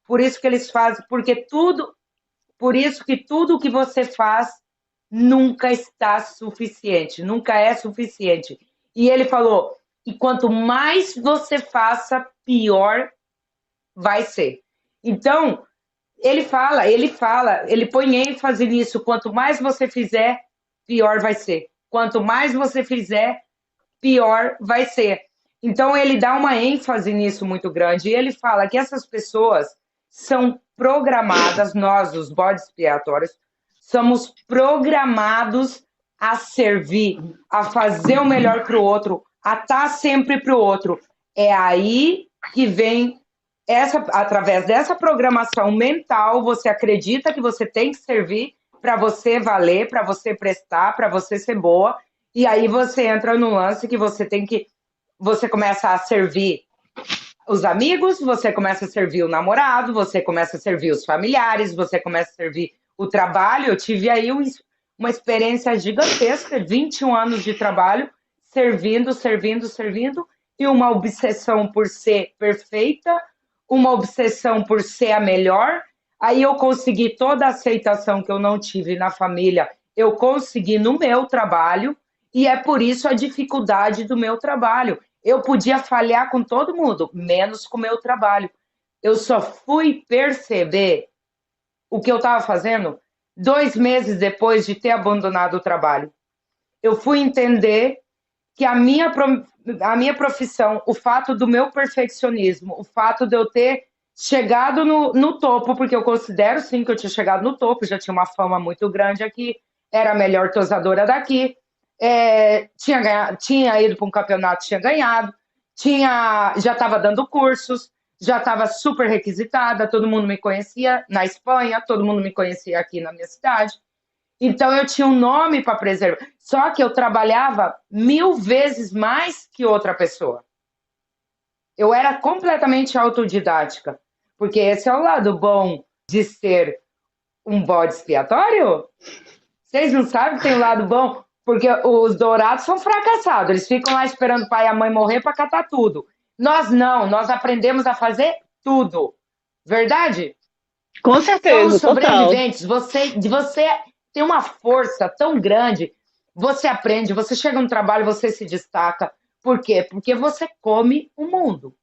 Por isso que eles fazem, por isso que tudo que você faz nunca está suficiente, nunca é suficiente. E ele falou, e quanto mais você faça, pior vai ser. Então, ele põe ênfase nisso, quanto mais você fizer, pior vai ser. Quanto mais você fizer, pior vai ser. Então, ele dá uma ênfase nisso muito grande. E ele fala que essas pessoas são programadas, nós, os bodes expiatórios, somos programados a servir, a fazer o melhor para o outro, a estar sempre para o outro. É aí que vem, através dessa programação mental, você acredita que você tem que servir para você valer, para você prestar, para você ser boa, e aí você entra no lance que você começa a servir os amigos, você começa a servir o namorado, você começa a servir os familiares, você começa a servir o trabalho. Eu tive aí uma experiência gigantesca, 21 anos de trabalho, servindo, e uma obsessão por ser perfeita, uma obsessão por ser a melhor. Aí eu consegui toda a aceitação que eu não tive na família, eu consegui no meu trabalho, e é por isso a dificuldade do meu trabalho. Eu podia falhar com todo mundo, menos com o meu trabalho. Eu só fui perceber o que eu estava fazendo 2 meses depois de ter abandonado o trabalho. Eu fui entender que a minha profissão, o fato do meu perfeccionismo, o fato de eu ter chegado no topo, porque eu considero sim que eu tinha chegado no topo, já tinha uma fama muito grande aqui, era a melhor tosadora daqui, tinha ido para um campeonato, tinha ganhado, já estava dando cursos, já estava super requisitada, todo mundo me conhecia na Espanha, todo mundo me conhecia aqui na minha cidade. Então eu tinha um nome para preservar. Só que eu trabalhava 1000 vezes mais que outra pessoa. Eu era completamente autodidática. Porque esse é o lado bom de ser um bode expiatório. Vocês não sabem que tem um lado bom? Porque os dourados são fracassados. Eles ficam lá esperando o pai e a mãe morrer para catar tudo. Nós não. Nós aprendemos a fazer tudo. Verdade? Com certeza, Somos total. sobreviventes. Você tem uma força tão grande. Você aprende, você chega no trabalho, você se destaca. Por quê? Porque você come o mundo.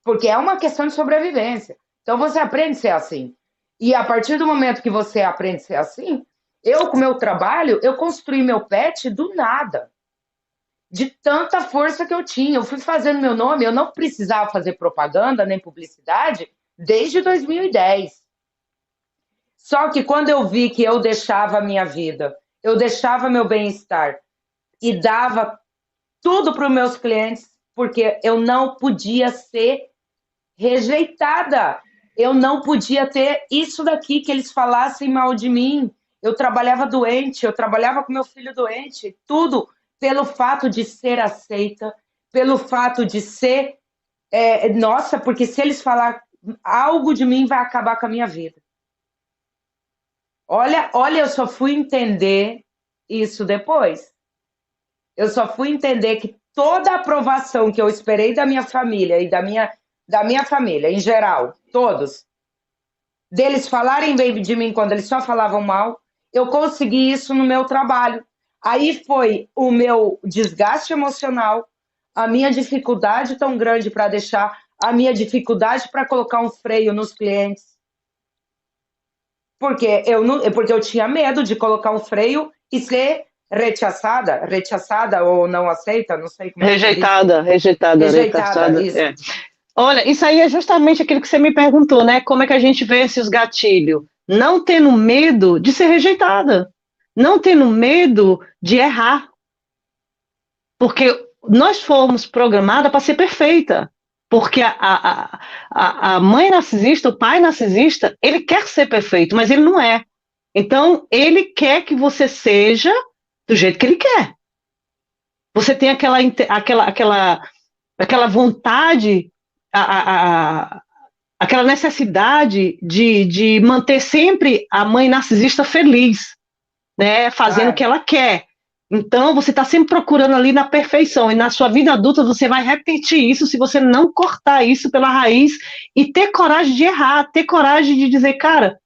Porque é uma questão de sobrevivência. Então você aprende a ser assim. E a partir do momento que você aprende a ser assim, eu, com o meu trabalho, eu construí meu pet do nada. De tanta força que eu tinha. Eu fui fazendo meu nome, eu não precisava fazer propaganda nem publicidade desde 2010. Só que quando eu vi que eu deixava a minha vida, eu deixava meu bem-estar e dava tudo para os meus clientes, porque eu não podia ser rejeitada. Eu não podia ter isso daqui, que eles falassem mal de mim. Eu trabalhava doente, eu trabalhava com meu filho doente, tudo pelo fato de ser aceita, pelo fato de ser. Nossa, porque se eles falar algo de mim, vai acabar com a minha vida. Olha, eu só fui entender isso depois. Eu só fui entender que toda a aprovação que eu esperei da minha família e da minha família, em geral, todos, deles falarem bem de mim quando eles só falavam mal, eu consegui isso no meu trabalho. Aí foi o meu desgaste emocional, a minha dificuldade tão grande para deixar, a minha dificuldade para colocar um freio nos clientes. Porque eu tinha medo de colocar um freio e ser rechaçada ou não aceita, não sei como é que se diz. Rejeitada, rejeitada, Rejeitada, rejeitada. isso. É. Olha, isso aí é justamente aquilo que você me perguntou, né? Como é que a gente vence os gatilhos? Não tendo medo de ser rejeitada, não tendo medo de errar, porque nós fomos programadas para ser perfeita. Porque a mãe narcisista, o pai narcisista, ele quer ser perfeito, mas ele não é. Então, ele quer que você seja do jeito que ele quer. Você tem aquela vontade, aquela necessidade de manter sempre a mãe narcisista feliz, né, fazendo o que ela quer. Então, você está sempre procurando ali na perfeição, e na sua vida adulta você vai repetir isso se você não cortar isso pela raiz e ter coragem de errar, ter coragem de dizer, cara,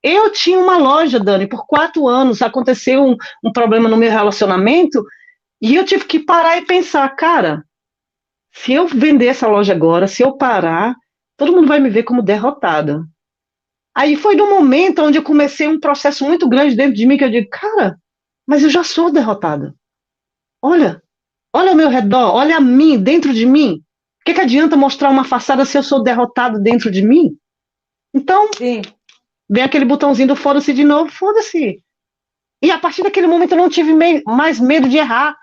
eu tinha uma loja, Dani, por 4 anos, aconteceu um problema no meu relacionamento, e eu tive que parar e pensar, cara, se eu vender essa loja agora, se eu parar, todo mundo vai me ver como derrotada. Aí foi no momento onde eu comecei um processo muito grande dentro de mim, que eu digo, cara, mas eu já sou derrotada. Olha ao meu redor, olha a mim, dentro de mim. O que adianta mostrar uma façada se eu sou derrotado dentro de mim? Então, Sim. Vem aquele botãozinho do foda-se de novo, foda-se. E a partir daquele momento eu não tive mais medo de errar.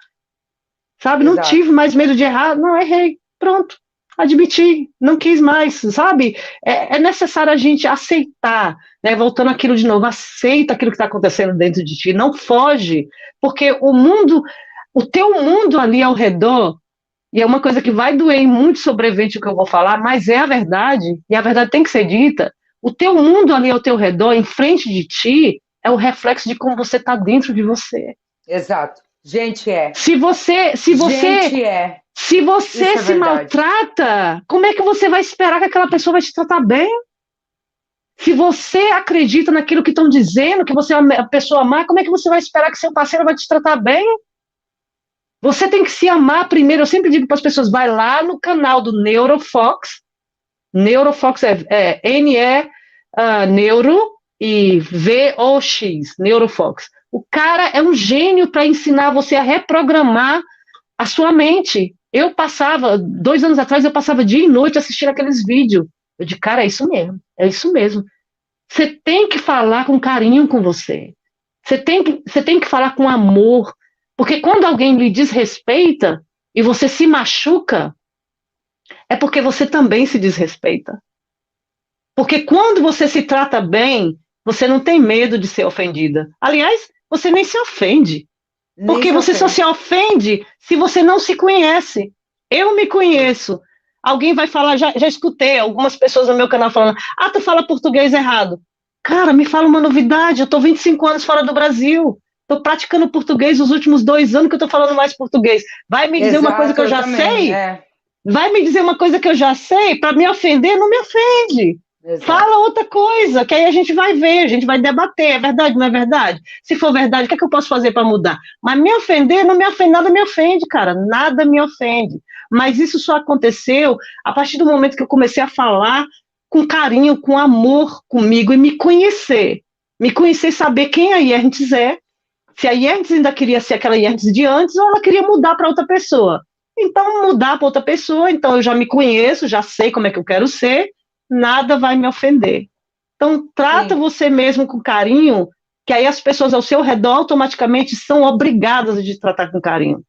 Sabe? Exato. Não tive mais medo de errar. Não, errei. Pronto. Admiti. Não quis mais, sabe? É necessário a gente aceitar, né? Voltando aquilo de novo, aceita aquilo que está acontecendo dentro de ti. Não foge. Porque o teu mundo ali ao redor, e é uma coisa que vai doer muito sobrevivente o que eu vou falar, mas é a verdade, e a verdade tem que ser dita. O teu mundo ali ao teu redor, em frente de ti, é o reflexo de como você está dentro de você. Exato. Gente, Se você Gente, Se você Isso é se verdade. maltrata, como é que você vai esperar que aquela pessoa vai te tratar bem? Se você acredita naquilo que estão dizendo, que você é uma pessoa má, como é que você vai esperar que seu parceiro vai te tratar bem? Você tem que se amar primeiro. Eu sempre digo para as pessoas, vai lá no canal do Neurofox. Neurofox é N-E Neuro e V-O-X, Neurofox. O cara é um gênio para ensinar você a reprogramar a sua mente. Eu passava, 2 anos atrás, eu passava dia e noite assistindo aqueles vídeos. Eu disse, cara, é isso mesmo, é isso mesmo. Você tem que falar com carinho com você. Você tem que falar com amor. Porque quando alguém lhe desrespeita e você se machuca, é porque você também se desrespeita. Porque quando você se trata bem, você não tem medo de ser ofendida. Aliás, você nem se ofende. Nem Porque se você só ofende. se ofende se você não se conhece. Eu me conheço. Alguém vai falar, já escutei algumas pessoas no meu canal falando: ah, tu fala português errado. Cara, me fala uma novidade. Eu estou 25 anos fora do Brasil. Estou praticando português os últimos 2 anos que eu estou falando mais português. Vai me dizer uma coisa que Exato, eu eu já também. sei? É, Vai me dizer uma coisa que eu já sei? Para me ofender, não me ofende. exato. Fala outra coisa, que aí a gente vai ver, a gente vai debater. É verdade, não é verdade? Se for verdade, o que é que eu posso fazer para mudar? Mas me ofender, não me ofende, nada me ofende, cara. Nada me ofende. Mas isso só aconteceu a partir do momento que eu comecei a falar com carinho, com amor comigo e me conhecer. Me conhecer, saber quem a Yerntz é, se a Yerntz ainda queria ser aquela Yerntz de antes ou ela queria mudar para outra pessoa. Então, mudar para outra pessoa, então eu já me conheço, já sei como é que eu quero ser, nada vai me ofender. Então, trata Sim, você mesmo com carinho, que aí as pessoas ao seu redor automaticamente são obrigadas a te tratar com carinho.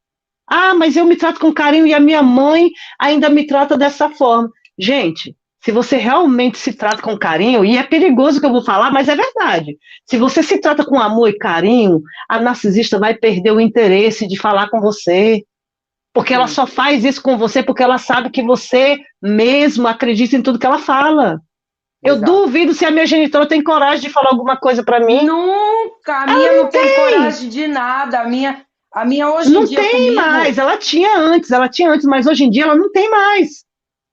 Ah, mas eu me trato com carinho e a minha mãe ainda me trata dessa forma. Gente, se você realmente se trata com carinho, e é perigoso que eu vou falar, mas é verdade. Se você se trata com amor e carinho, a narcisista vai perder o interesse de falar com você. Porque ela sim, só faz isso com você porque ela sabe que você mesmo acredita em tudo que ela fala. Eu exato. duvido se a minha genitora tem coragem de falar alguma coisa para mim. Nunca, a Ela minha não não tem tem. coragem de nada. A minha hoje em Não dia tem mais. comigo, Ela tinha antes, mas hoje em dia ela não tem mais.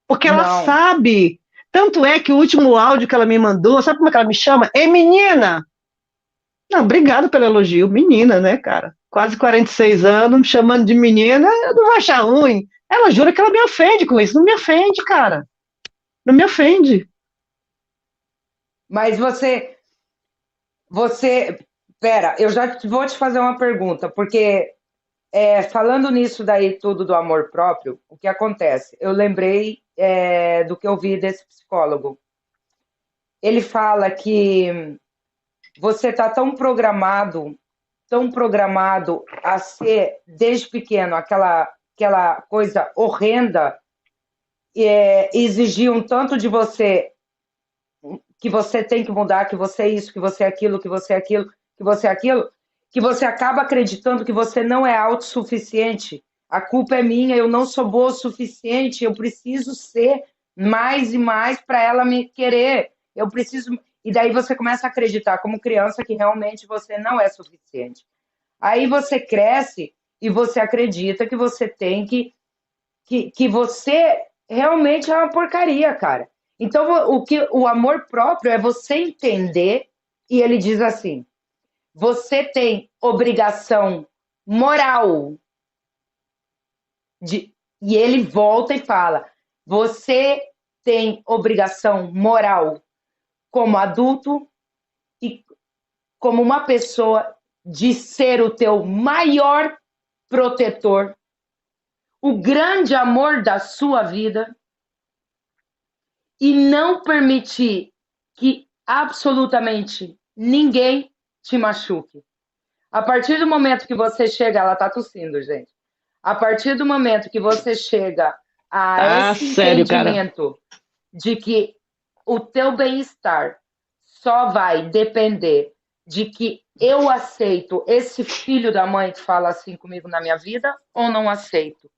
Porque ela não. sabe. Tanto é que o último áudio que ela me mandou, sabe como é que ela me chama? Ei, menina! Não, obrigado pelo elogio. Menina, né, cara? Quase 46 anos, me chamando de menina, eu não vou achar ruim. Ela jura que ela me ofende com isso. Não me ofende, cara. Não me ofende. Mas pera, eu já vou te fazer uma pergunta, porque falando nisso daí tudo do amor próprio, o que acontece? Eu lembrei do que eu vi desse psicólogo. Ele fala que você está tão programado a ser desde pequeno aquela coisa horrenda, exigir um tanto de você que você tem que mudar, que você é isso, que você é aquilo, que você é aquilo, que você é aquilo, que você acaba acreditando que você não é autossuficiente. A culpa é minha, eu não sou boa o suficiente, eu preciso ser mais e mais para ela me querer. Eu preciso. E daí você começa a acreditar, como criança, que realmente você não é suficiente. Aí você cresce e você acredita que você tem que você realmente é uma porcaria, cara. Então, o amor próprio é você entender, e ele diz assim: você tem obrigação moral de. E ele volta e fala: você tem obrigação moral como adulto e como uma pessoa de ser o teu maior protetor, o grande amor da sua vida, e não permitir que absolutamente ninguém te machuque. A partir do momento que você chega, ela tá tossindo, gente. A partir do momento que você chega a Ah, esse sério, cara. entendimento de que o teu bem-estar só vai depender de que eu aceito esse filho da mãe que fala assim comigo na minha vida ou não aceito.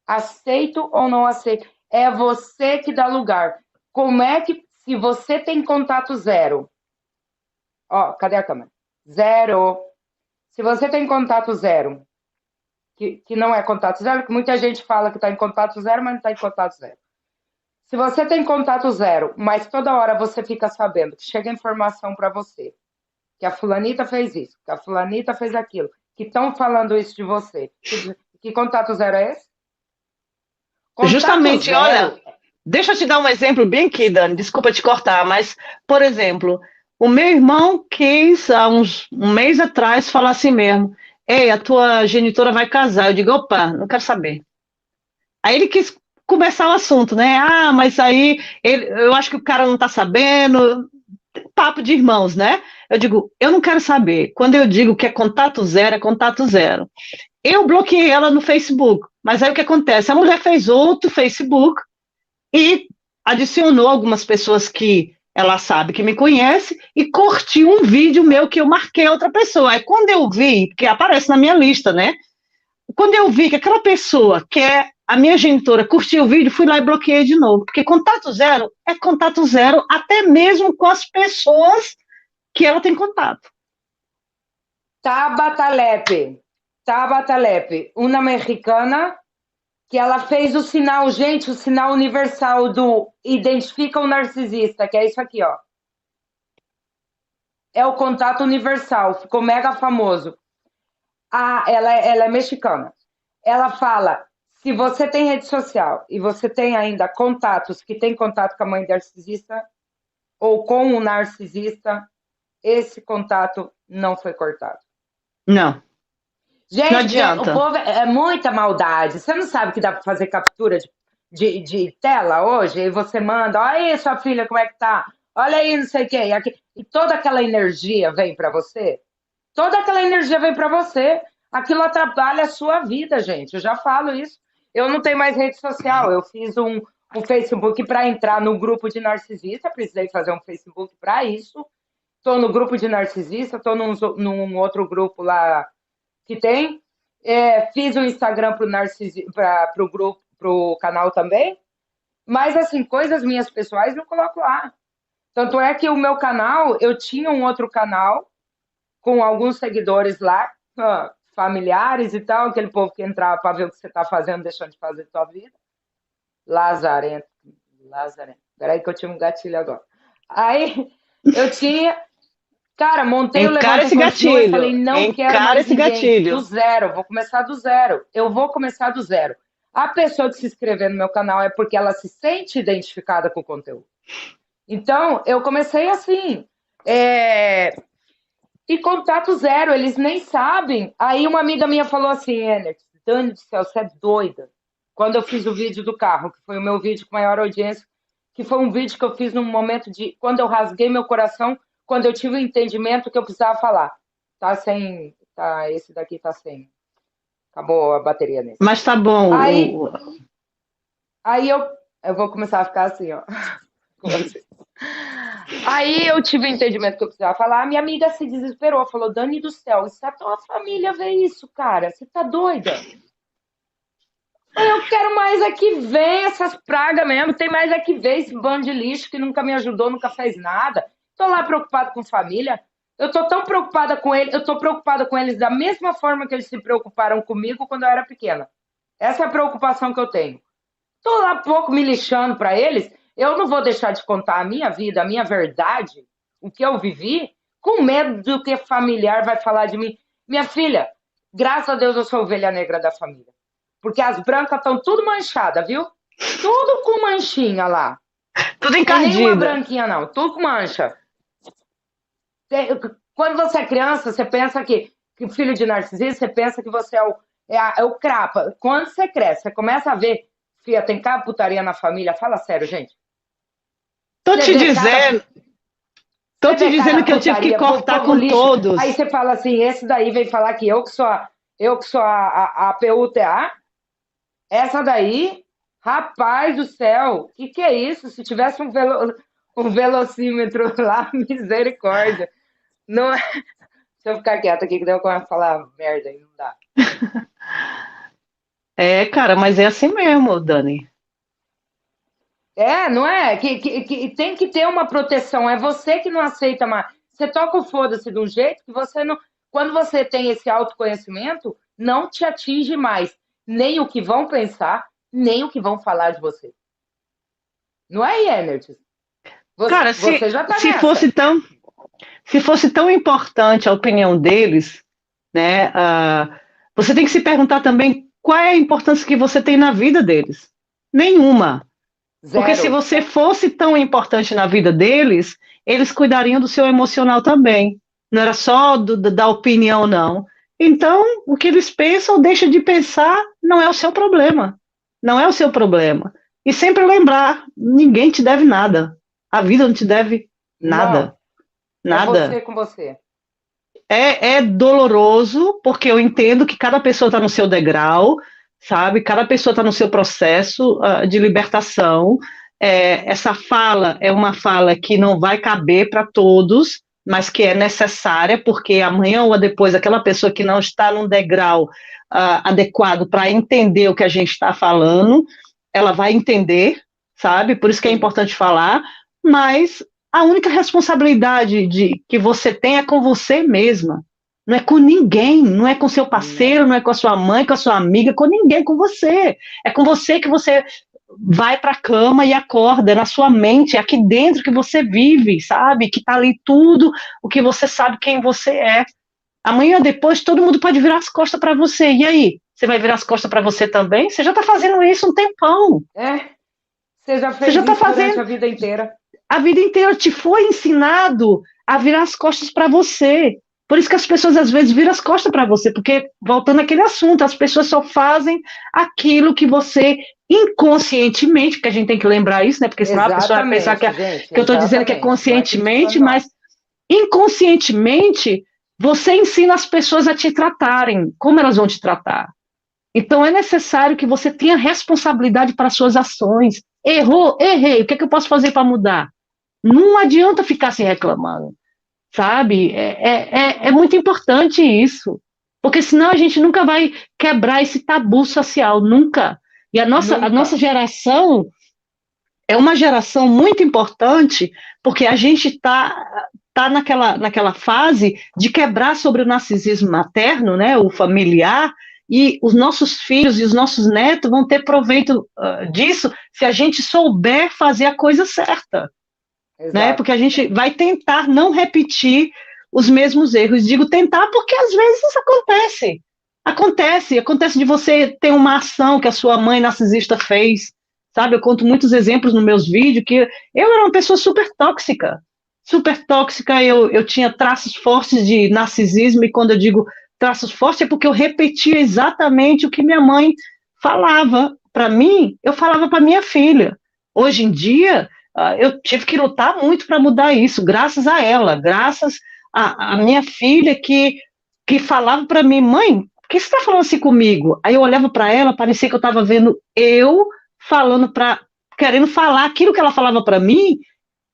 Aceito ou não aceito? É você que dá lugar. Como é que, se você tem contato zero, ó, cadê a câmera? Zero. Se você tem contato zero que não é contato zero, que muita gente fala que está em contato zero, mas não está em contato zero. Se você tem contato zero, mas toda hora você fica sabendo que chega informação para você, que a fulanita fez isso, que a fulanita fez aquilo, que estão falando isso de você, que contato zero é esse? Contato Justamente, olha, zero. deixa eu te dar um exemplo bem aqui, Dani, desculpa te cortar, mas, por exemplo, o meu irmão quis, um mês atrás, falar assim mesmo, ei, a tua genitora vai casar. Eu digo, opa, não quero saber. Aí ele quis começar o assunto, né? Ah, mas aí eu acho que o cara não tá sabendo. Papo de irmãos, né? Eu digo, eu não quero saber. Quando eu digo que é contato zero, é contato zero. Eu bloqueei ela no Facebook, mas aí o que acontece? A mulher fez outro Facebook e adicionou algumas pessoas que ela sabe que me conhece e curtiu um vídeo meu que eu marquei outra pessoa. Aí quando eu vi, porque aparece na minha lista, né? Quando eu vi que aquela pessoa que é a minha genitora curtiu o vídeo, fui lá e bloqueei de novo. Porque contato zero é contato zero até mesmo com as pessoas que ela tem contato. Tabata Lepe, uma mexicana que ela fez o sinal, gente, o sinal universal do identifica o narcisista, que é isso aqui, ó. É o contato universal, ficou mega famoso. Ela é mexicana. Ela fala, se você tem rede social e você tem ainda contatos que tem contato com a mãe narcisista ou com o narcisista, esse contato não foi cortado. Não. Gente, não adianta. O povo é muita maldade. Você não sabe que dá para fazer captura de tela hoje? E você manda, olha aí, sua filha, como é que tá? Olha aí, não sei o quê. E toda aquela energia vem para você. Toda aquela energia vem para você. Aquilo atrapalha a sua vida, gente. Eu já falo isso. Eu não tenho mais rede social. Eu fiz um Facebook para entrar no grupo de narcisista. Precisei fazer um Facebook para isso. Estou no grupo de narcisista. Estou num outro grupo lá que tem. Fiz um Instagram para o grupo, para o canal também. Mas, assim, coisas minhas pessoais não coloco lá. Tanto é que o meu canal, eu tinha um outro canal com alguns seguidores lá, familiares e tal, aquele povo que entrava para ver o que você está fazendo, deixando de fazer sua vida. Lazarento. Peraí que eu tinha um gatilho agora. Aí eu tinha... Cara, montei o Levanta Continua e falei, não quero mais ninguém. Gatilho. Do zero, vou começar do zero. Eu vou começar do zero. A pessoa que se inscrever no meu canal é porque ela se sente identificada com o conteúdo. Então, eu comecei assim. E contato zero, eles nem sabem. Aí uma amiga minha falou assim, Dani do céu, você é doida. Quando eu fiz o vídeo do carro, que foi o meu vídeo com maior audiência, que foi um vídeo que eu fiz num momento de... Quando eu rasguei meu coração, quando eu tive o entendimento que eu precisava falar. Esse daqui tá sem. Acabou a bateria nesse. Mas tá bom. Aí eu vou começar a ficar assim, ó. Aí eu tive o entendimento que eu precisava falar. A minha amiga se desesperou, falou, Dani do céu, se a tua família vê isso, cara, você tá doida? Eu quero mais é que ver essas pragas mesmo, tem mais é que ver esse bando de lixo que nunca me ajudou, nunca fez nada. Tô lá preocupado com família. Eu tô tão preocupada com eles, eu tô preocupada com eles da mesma forma que eles se preocuparam comigo quando eu era pequena. Essa é a preocupação que eu tenho. Tô lá pouco me lixando para eles, eu não vou deixar de contar a minha vida, a minha verdade, o que eu vivi, com medo do que familiar vai falar de mim. Minha filha, graças a Deus eu sou ovelha negra da família. Porque as brancas estão tudo manchadas, viu? Tudo com manchinha lá. Tudo encardida. Não é nenhuma branquinha, não. Tudo com mancha. Quando você é criança, você pensa que filho de narcisista, você pensa que você é o crapa. Quando você cresce, você começa a ver, filha, tem cada putaria na família. Fala sério, gente. Tô te dizendo que eu tive que cortar com lixo. Todos. Aí você fala assim, esse daí vem falar que eu que sou a PUTA. Essa daí, rapaz do céu, que é isso? Se tivesse um velocímetro lá, misericórdia. Não... Se eu ficar quieta aqui, que daí eu começo a falar merda aí, não dá. Cara, mas é assim mesmo, Dani. Não é? Que tem que ter uma proteção. É você que não aceita mais. Você toca o foda-se de um jeito que você não... Quando você tem esse autoconhecimento, não te atinge mais, nem o que vão pensar, nem o que vão falar de você. Não é, Energy? Cara, Você já tá se nessa. fosse tão, se fosse tão importante a opinião deles, né, você tem que se perguntar também qual é a importância que você tem na vida deles. Nenhuma. Porque se Zero. você fosse tão importante na vida deles, eles cuidariam do seu emocional também. Não era só da opinião, não. Então, o que eles pensam ou deixam de pensar não é o seu problema. Não é o seu problema. E sempre lembrar, ninguém te deve nada. A vida não te deve nada. Não. É você Nada. com você. É doloroso, porque eu entendo que cada pessoa está no seu degrau, sabe? Cada pessoa está no seu processo de libertação. Essa fala é uma fala que não vai caber para todos, mas que é necessária, porque amanhã ou depois aquela pessoa que não está num degrau adequado para entender o que a gente está falando, ela vai entender, sabe? Por isso que é Sim. importante falar, mas a única responsabilidade que você tem é com você mesma. Não é com ninguém, não é com seu Não. parceiro, não é com a sua mãe, com a sua amiga, com ninguém, é com você. É com você que você vai para a cama e acorda, é na sua mente, é aqui dentro que você vive, sabe? Que tá ali tudo o que você sabe quem você é. Amanhã depois todo mundo pode virar as costas para você. E aí? Você vai virar as costas para você também? Você já está fazendo isso um tempão. É, você já Você já fez está isso durante fazendo a vida inteira. a vida inteira te foi ensinado a virar as costas para você. Por isso que as pessoas às vezes viram as costas para você, porque, voltando àquele assunto, as pessoas só fazem aquilo que você inconscientemente, porque a gente tem que lembrar isso, né? Porque senão a pessoa vai pensar Exatamente, gente, que eu estou dizendo que é exatamente. Não é conscientemente, criticando, não. mas inconscientemente você ensina as pessoas a te tratarem, como elas vão te tratar. Então é necessário que você tenha responsabilidade para suas ações. Errou, errei. O que é que eu posso fazer para mudar? Não adianta ficar se reclamando, sabe? É muito importante isso, porque senão a gente nunca vai quebrar esse tabu social, nunca. E a nossa Nunca. geração é uma geração muito importante, porque a gente tá naquela fase de quebrar sobre o narcisismo materno, né, o familiar, e os nossos filhos e os nossos netos vão ter proveito disso se a gente souber fazer a coisa certa, né? Exato. Porque a gente vai tentar não repetir os mesmos erros. Digo tentar porque às vezes isso acontece. Acontece de você ter uma ação que a sua mãe narcisista fez, sabe? Eu conto muitos exemplos nos meus vídeos que eu era uma pessoa super tóxica, eu tinha traços fortes de narcisismo, e quando eu digo traços fortes é porque eu repetia exatamente o que minha mãe falava para mim, eu falava para minha filha. Hoje em dia, eu tive que lutar muito para mudar isso, graças a ela, graças à minha filha que falava para mim, mãe, por que você está falando assim comigo? Aí eu olhava para ela, parecia que eu estava vendo eu falando querendo falar aquilo que ela falava para mim,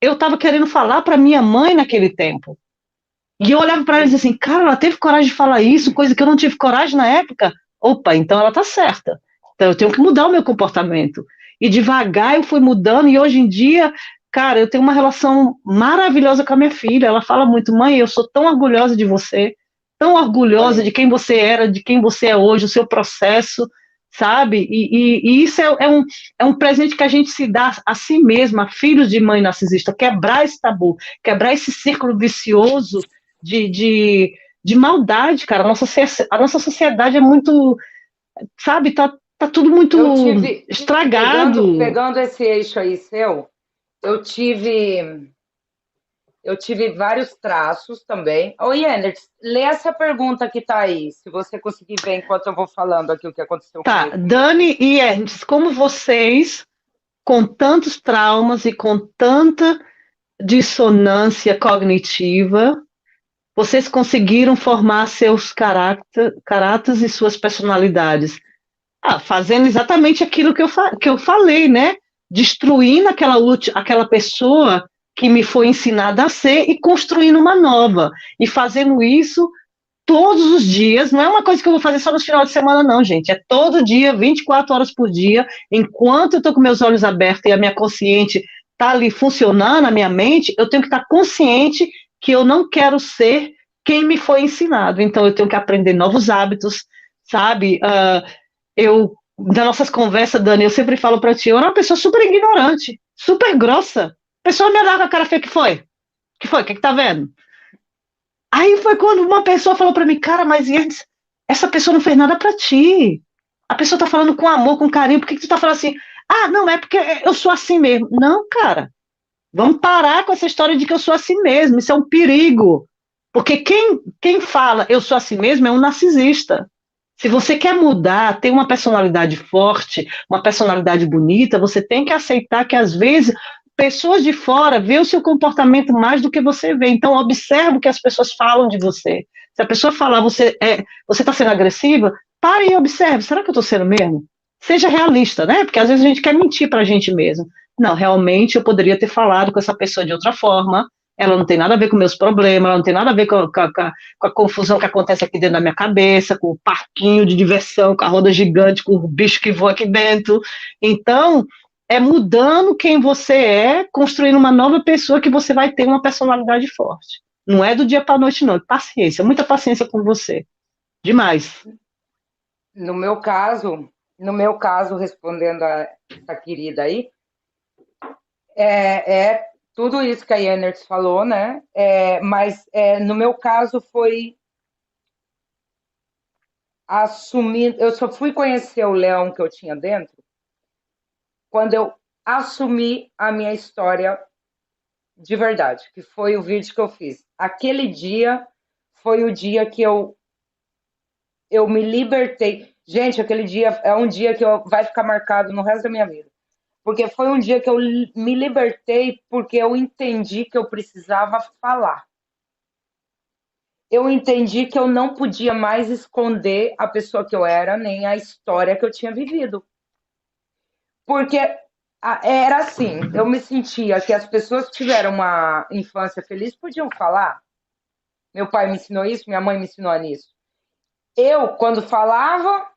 eu estava querendo falar para minha mãe naquele tempo. E eu olhava para ela e dizia assim, cara, ela teve coragem de falar isso, coisa que eu não tive coragem na época. Opa, então ela está certa. Então eu tenho que mudar o meu comportamento. E devagar eu fui mudando, e hoje em dia, cara, eu tenho uma relação maravilhosa com a minha filha. Ela fala muito, mãe, eu sou tão orgulhosa de você, tão Olha orgulhosa de aí. quem você era, de quem você é hoje, o seu processo, sabe? E isso é um presente que a gente se dá a si mesma, a filhos de mãe narcisista, quebrar esse tabu, quebrar esse círculo vicioso de, de, de maldade, cara. A nossa sociedade é muito, sabe, tá tudo muito Eu tive, estragado. pegando esse eixo aí seu, eu tive, eu tive vários traços também. Ô, Yenner, lê essa pergunta que tá aí, se você conseguir ver enquanto eu vou falando aqui o que aconteceu Tá, comigo. Dani e Ernst, como vocês, com tantos traumas e com tanta dissonância cognitiva, vocês conseguiram formar seus caráteres e suas personalidades? Fazendo exatamente aquilo que eu falei, né? Destruindo aquela pessoa que me foi ensinada a ser e construindo uma nova. E fazendo isso todos os dias, não é uma coisa que eu vou fazer só no final de semana, não, gente. É todo dia, 24 horas por dia, enquanto eu estou com meus olhos abertos e a minha consciente está ali funcionando, a minha mente, eu tenho que estar consciente que eu não quero ser quem me foi ensinado. Então, eu tenho que aprender novos hábitos, sabe? Das nossas conversas, Dani, eu sempre falo pra ti, eu era uma pessoa super ignorante, super grossa. A pessoa me olhava com a cara feia, que foi? Que foi? O que tá vendo? Aí foi quando uma pessoa falou pra mim, cara, mas essa pessoa não fez nada pra ti. A pessoa tá falando com amor, com carinho, por que que tu tá falando assim? Ah, não, é porque eu sou assim mesmo. Não, cara, vamos parar com essa história de que eu sou assim mesmo, isso é um perigo. Porque quem fala eu sou assim mesmo é um narcisista. Se você quer mudar, ter uma personalidade forte, uma personalidade bonita, você tem que aceitar que, às vezes, pessoas de fora vê o seu comportamento mais do que você vê. Então, observe o que as pessoas falam de você. Se a pessoa falar, você está sendo agressiva, pare e observe. Será que eu estou sendo mesmo? Seja realista, né? Porque às vezes a gente quer mentir para a gente mesmo. Não, realmente eu poderia ter falado com essa pessoa de outra forma. Ela não tem nada a ver com meus problemas, ela não tem nada a ver com a confusão que acontece aqui dentro da minha cabeça, com o parquinho de diversão, com a roda gigante, com o bicho que voa aqui dentro. Então, é mudando quem você é, construindo uma nova pessoa que você vai ter uma personalidade forte. Não é do dia para a noite, não. Paciência, muita paciência com você. Demais. No meu caso, no meu caso, respondendo a essa querida aí, é tudo isso que a Yenert falou, né? Mas no meu caso foi assumir. Eu só fui conhecer o leão que eu tinha dentro quando eu assumi a minha história de verdade, que foi o vídeo que eu fiz. Aquele dia foi o dia que eu me libertei. Gente, aquele dia é um dia que vai ficar marcado no resto da minha vida. Porque foi um dia que eu me libertei porque eu entendi que eu precisava falar. Eu entendi que eu não podia mais esconder a pessoa que eu era, nem a história que eu tinha vivido. Porque era assim, eu me sentia que as pessoas que tiveram uma infância feliz podiam falar. Meu pai me ensinou isso, minha mãe me ensinou nisso. Eu, quando falava,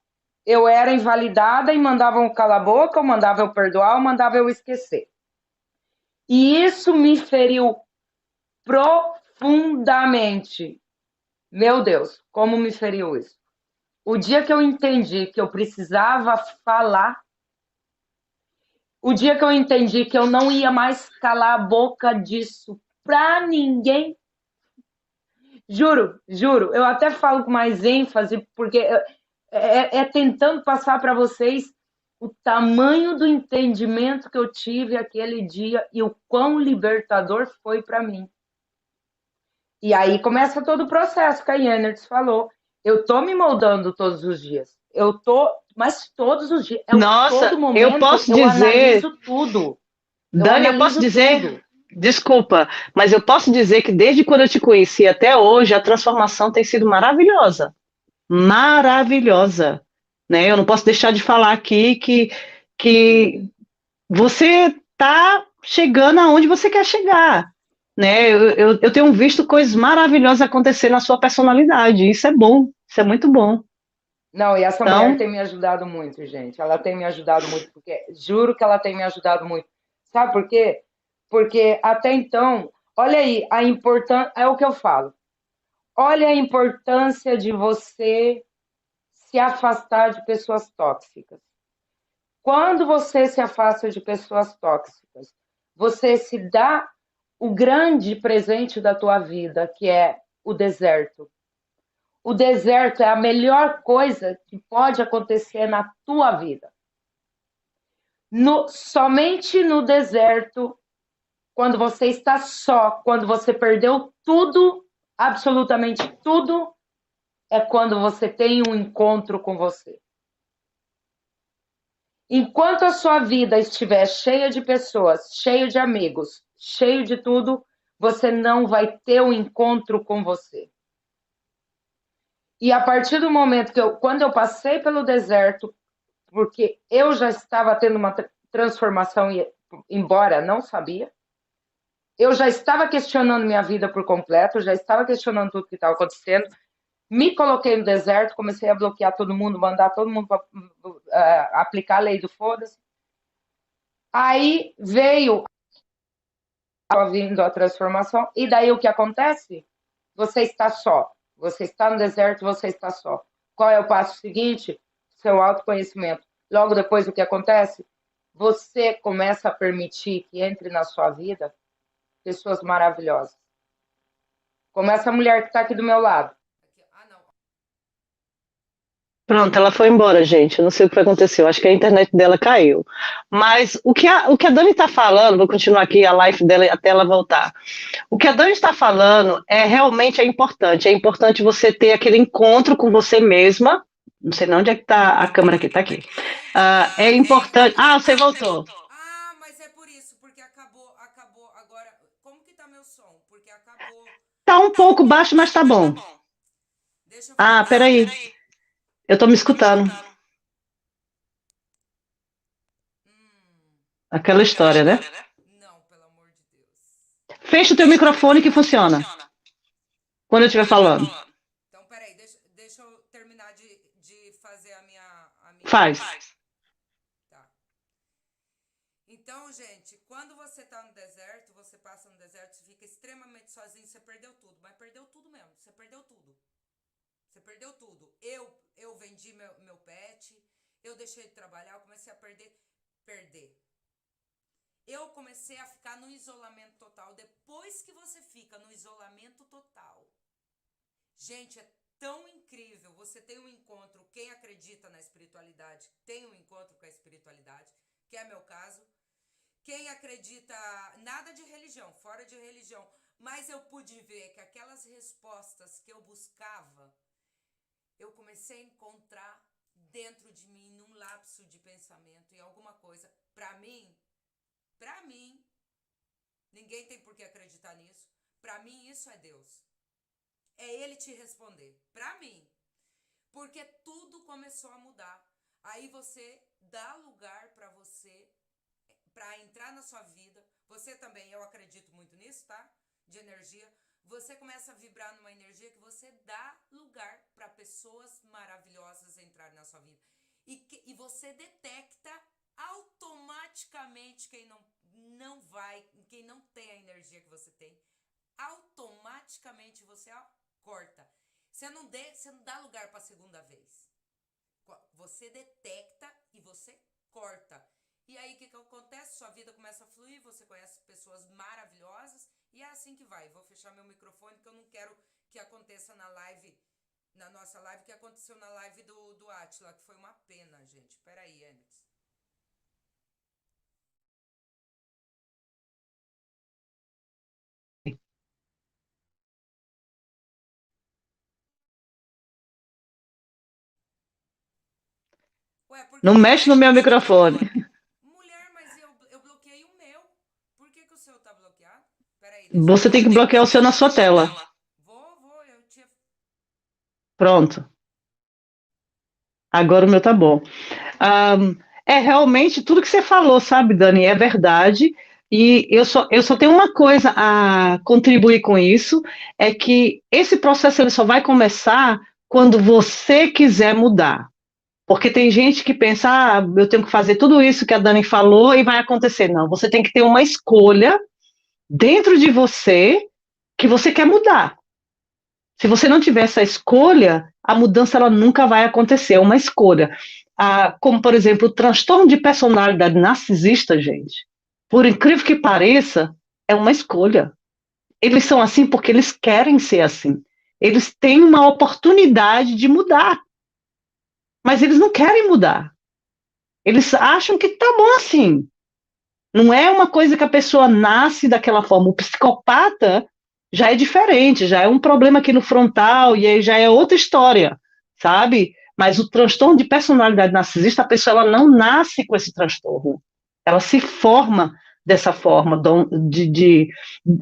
eu era invalidada e mandavam calar a boca, ou mandava eu perdoar, ou mandava eu esquecer. E isso me feriu profundamente. Meu Deus, como me feriu isso. O dia que eu entendi que eu precisava falar, o dia que eu entendi que eu não ia mais calar a boca disso pra ninguém, juro, juro, eu até falo com mais ênfase, porque tentando passar para vocês o tamanho do entendimento que eu tive aquele dia e o quão libertador foi para mim. E aí começa todo o processo que a Yenert falou. Eu tô me moldando todos os dias. Mas todos os dias. Nossa, Todo eu momento posso eu dizer, analiso tudo. Dani, eu posso dizer, desculpa, mas eu posso dizer que desde quando eu te conheci até hoje, a transformação tem sido maravilhosa. Maravilhosa. Né? Eu não posso deixar de falar aqui que você está chegando aonde você quer chegar. Né? Eu tenho visto coisas maravilhosas acontecer na sua personalidade. Isso é bom, isso é muito bom. Não, e essa mulher Então, tem me ajudado muito, gente. Ela tem me ajudado muito, porque juro que ela tem me ajudado muito. Sabe por quê? Porque até então, olha aí, a importância, é o que eu falo. Olha a importância de você se afastar de pessoas tóxicas. Quando você se afasta de pessoas tóxicas, você se dá o grande presente da tua vida, que é o deserto. O deserto é a melhor coisa que pode acontecer na tua vida. Somente no deserto, quando você está só, quando você perdeu tudo, absolutamente tudo, é quando você tem um encontro com você. Enquanto a sua vida estiver cheia de pessoas, cheia de amigos, cheio de tudo, você não vai ter um encontro com você. E a partir do momento quando eu passei pelo deserto, porque eu já estava tendo uma transformação, embora não sabia, eu já estava questionando minha vida por completo, já estava questionando tudo que estava acontecendo, me coloquei no deserto, comecei a bloquear todo mundo, mandar todo mundo aplicar a lei do foda-se. Aí veio vindo a transformação, e daí o que acontece? Você está só. Você está no deserto, você está só. Qual é o passo seguinte? Seu autoconhecimento. Logo depois, o que acontece? Você começa a permitir que entre na sua vida pessoas maravilhosas. Como essa mulher que está aqui do meu lado. Pronto, ela foi embora, gente. Eu não sei o que aconteceu. Acho que a internet dela caiu. Mas o que a Dani está falando, vou continuar aqui a live dela até ela voltar. O que a Dani está falando realmente é importante. É importante você ter aquele encontro com você mesma. Não sei não onde é que está a câmera aqui. Está aqui. É importante. Ah, você voltou. Ah, mas é por isso, porque acabou agora. Como que tá meu som? Porque acabou. Está um pouco baixo, mas está bom. Deixa eu Ah, falar. peraí. Eu estou me escutando. Aquela história, né? Não, pelo amor de Deus. Fecha o teu microfone que funciona. Quando eu estiver falando. Então, peraí, deixa eu terminar de fazer a minha. Faz. Tá. Então, gente, quando você tá no deserto, você passa no deserto, você fica extremamente sozinho, você perdeu tudo. Mas perdeu tudo mesmo, você perdeu tudo. Você perdeu tudo. Eu vendi meu pet, eu deixei de trabalhar, eu comecei a perder. Eu comecei a ficar no isolamento total. Depois que você fica no isolamento total, gente, é tão incrível. Você tem um encontro, quem acredita na espiritualidade, tem um encontro com a espiritualidade, que é meu caso. Quem acredita, nada de religião, fora de religião, mas eu pude ver que aquelas respostas que eu buscava, eu comecei a encontrar dentro de mim, num lapso de pensamento, em alguma coisa. Pra mim, ninguém tem por que acreditar nisso. Pra mim, isso é Deus. É Ele te responder. Pra mim. Porque tudo começou a mudar. Aí você dá lugar pra você, pra entrar na sua vida. Você também, eu acredito muito nisso, tá? De energia. Você começa a vibrar numa energia que você dá lugar para pessoas maravilhosas entrarem na sua vida. E você detecta automaticamente quem não vai, quem não tem a energia que você tem. Automaticamente você corta. Você não dá lugar para a segunda vez. Você detecta e você corta. E aí o que acontece? Sua vida começa a fluir, você conhece pessoas maravilhosas e é assim que vai. Vou fechar meu microfone porque eu não quero que aconteça na nossa live, que aconteceu na live do Átila, que foi uma pena, gente. Peraí, Enes. Ué, Não mexe no meu microfone. Mulher, mas eu bloqueei o meu. Por que o seu tá bloqueado? Peraí, Você tem que bloquear o seu na sua tela. eu tinha... Pronto. Agora o meu tá bom. Realmente tudo que você falou, sabe, Dani, é verdade. E eu só tenho uma coisa a contribuir com isso, é que esse processo ele só vai começar quando você quiser mudar. Porque tem gente que pensa, eu tenho que fazer tudo isso que a Dani falou e vai acontecer. Não, você tem que ter uma escolha dentro de você que você quer mudar. Se você não tiver essa escolha, a mudança ela nunca vai acontecer, é uma escolha. Como, por exemplo, o transtorno de personalidade narcisista, gente, por incrível que pareça, é uma escolha. Eles são assim porque eles querem ser assim. Eles têm uma oportunidade de mudar, mas eles não querem mudar. Eles acham que tá bom assim. Não é uma coisa que a pessoa nasce daquela forma. O psicopata já é diferente, já é um problema aqui no frontal e aí já é outra história, sabe? Mas o transtorno de personalidade narcisista, a pessoa ela não nasce com esse transtorno. Ela se forma dessa forma,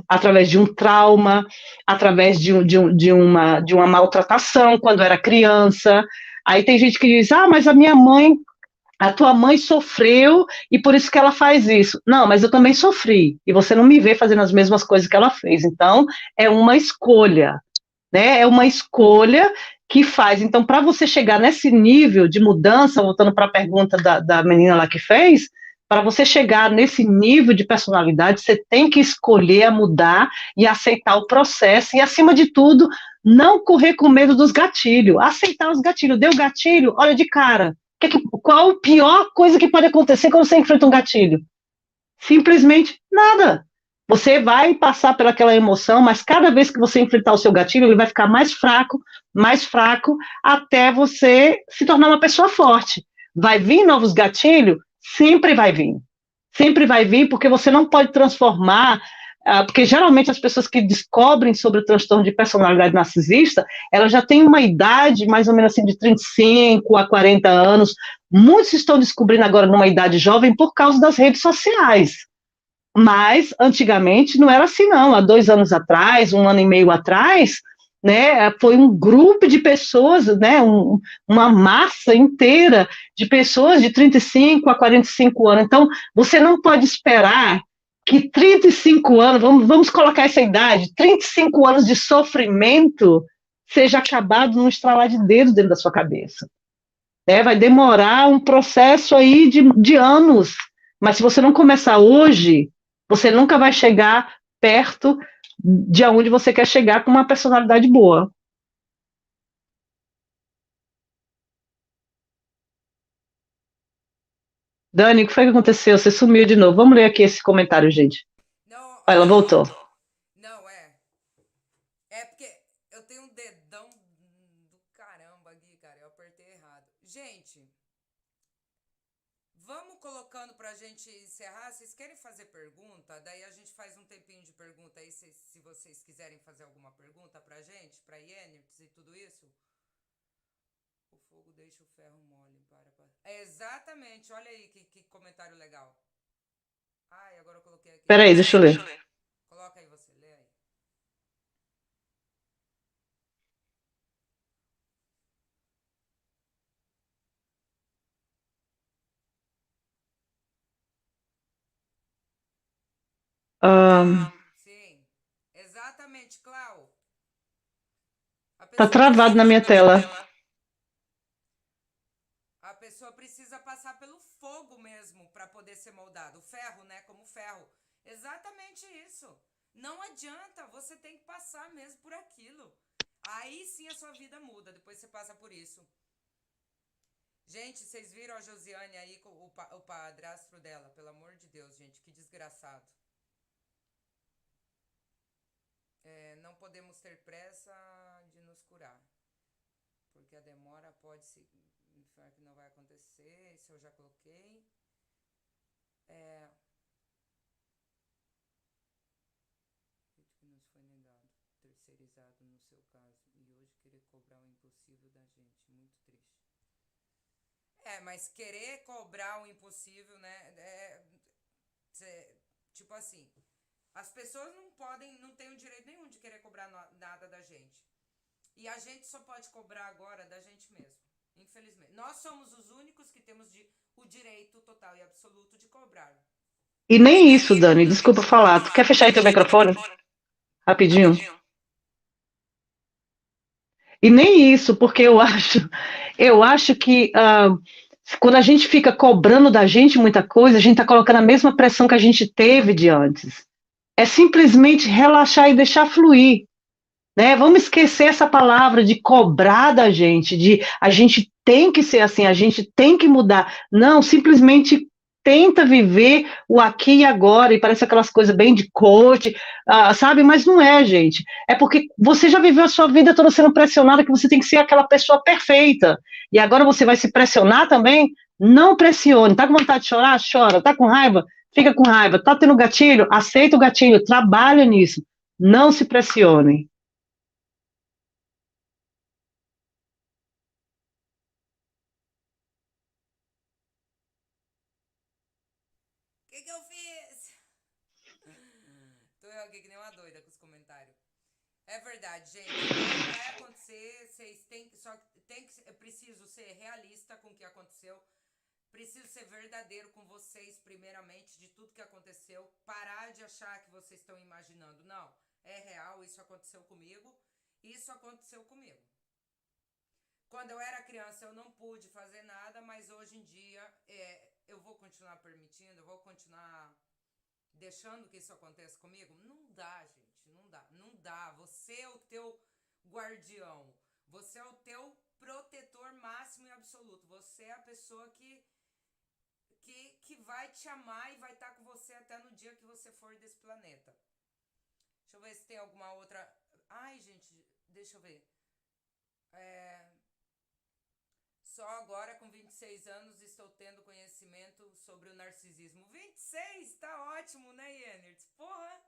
através de um trauma, através de uma maltratação quando era criança. Aí tem gente que diz, mas a tua mãe sofreu e por isso que ela faz isso. Não, mas eu também sofri e você não me vê fazendo as mesmas coisas que ela fez. Então, é uma escolha, né? É uma escolha que faz. Então, para você chegar nesse nível de mudança, voltando para a pergunta da menina lá que fez, para você chegar nesse nível de personalidade, você tem que escolher a mudar e aceitar o processo e, acima de tudo, Não correr com medo dos gatilhos, aceitar os gatilhos. Deu gatilho, olha de cara. Qual a pior coisa que pode acontecer quando você enfrenta um gatilho? Simplesmente nada. Você vai passar pelaquela emoção, mas cada vez que você enfrentar o seu gatilho, ele vai ficar mais fraco, até você se tornar uma pessoa forte. Vai vir novos gatilhos? Sempre vai vir. Sempre vai vir, porque você não pode transformar. Porque geralmente as pessoas que descobrem sobre o transtorno de personalidade narcisista, elas já têm uma idade mais ou menos assim de 35 a 40 anos. Muitos estão descobrindo agora numa idade jovem por causa das redes sociais. Mas antigamente não era assim, não. Há 2 anos atrás, 1 ano e meio atrás, né, foi um grupo de pessoas, né, uma massa inteira de pessoas de 35 a 45 anos. Então, você não pode esperar que 35 anos, vamos colocar essa idade, 35 anos de sofrimento seja acabado num estralar de dedos dentro da sua cabeça. Vai demorar um processo aí de anos. Mas se você não começar hoje, você nunca vai chegar perto de onde você quer chegar com uma personalidade boa. Dani, o que foi que aconteceu? Você sumiu de novo. Vamos ler aqui esse comentário, gente. Não, Ela voltou. não, é. É porque eu tenho um dedão do caramba aqui, cara. Eu apertei errado. Gente, vamos colocando pra gente encerrar. Vocês querem fazer pergunta? Daí a gente faz um tempinho de pergunta aí, se vocês quiserem fazer alguma pergunta pra gente, pra Yenirts e tudo isso. O fogo deixa o ferro mole. Exatamente, olha aí que comentário legal. Ai, agora eu coloquei aqui. Peraí, deixa eu ler. Coloca aí você, lê aí. Sim, exatamente, Clau. Tá travado na minha tela. A pessoa precisa passar pelo fogo mesmo para poder ser moldado. O ferro, né? Como ferro. Exatamente isso. Não adianta, você tem que passar mesmo por aquilo. Aí sim a sua vida muda, depois você passa por isso. Gente, vocês viram a Josiane aí com o padrasto dela? Pelo amor de Deus, gente, que desgraçado. Não podemos ter pressa de nos curar, porque a demora pode significar que não vai acontecer. Isso eu já coloquei. Que nos foi negado, terceirizado no seu caso, e hoje querer cobrar o impossível da gente, muito triste. Mas querer cobrar o impossível, né? Tipo assim, as pessoas não têm o direito nenhum de querer cobrar nada da gente. E a gente só pode cobrar agora da gente mesmo, infelizmente. Nós somos os únicos que temos o direito total e absoluto de cobrar. E nem isso, Dani, desculpa falar. Tu quer fechar aí teu microfone? Rapidinho. E nem isso, porque eu acho que quando a gente fica cobrando da gente muita coisa, a gente está colocando a mesma pressão que a gente teve de antes. É simplesmente relaxar e deixar fluir, né? Vamos esquecer essa palavra de cobrar da gente, de a gente tem que ser assim, a gente tem que mudar. Não, simplesmente tenta viver o aqui e agora, e parece aquelas coisas bem de coach, sabe? Mas não é, gente. É porque você já viveu a sua vida toda sendo pressionada que você tem que ser aquela pessoa perfeita. E agora você vai se pressionar também? Não pressione. Tá com vontade de chorar? Chora. Tá com raiva? Fica com raiva. Tá tendo gatilho? Aceita o gatilho. Trabalha nisso. Não se pressione. O que eu fiz? Tô eu aqui que nem uma doida com os comentários. É verdade, gente. Vai acontecer, vocês têm que. Eu preciso ser realista com o que aconteceu. Preciso ser verdadeiro com vocês, primeiramente, de tudo que aconteceu. Parar de achar que vocês estão imaginando. Não, é real, isso aconteceu comigo. Isso aconteceu comigo. Quando eu era criança, eu não pude fazer nada, mas hoje em dia eu vou continuar permitindo, eu vou continuar deixando que isso aconteça comigo? Não dá, gente, não dá. Você, guardião. Você é o teu protetor máximo e absoluto. Você é a pessoa que vai te amar e vai estar com você até no dia que você for desse planeta. Deixa eu ver se tem alguma outra... Ai, gente, deixa eu ver. Só agora, com 26 anos, estou tendo conhecimento sobre o narcisismo. 26? Tá ótimo, né, Yenert? Porra!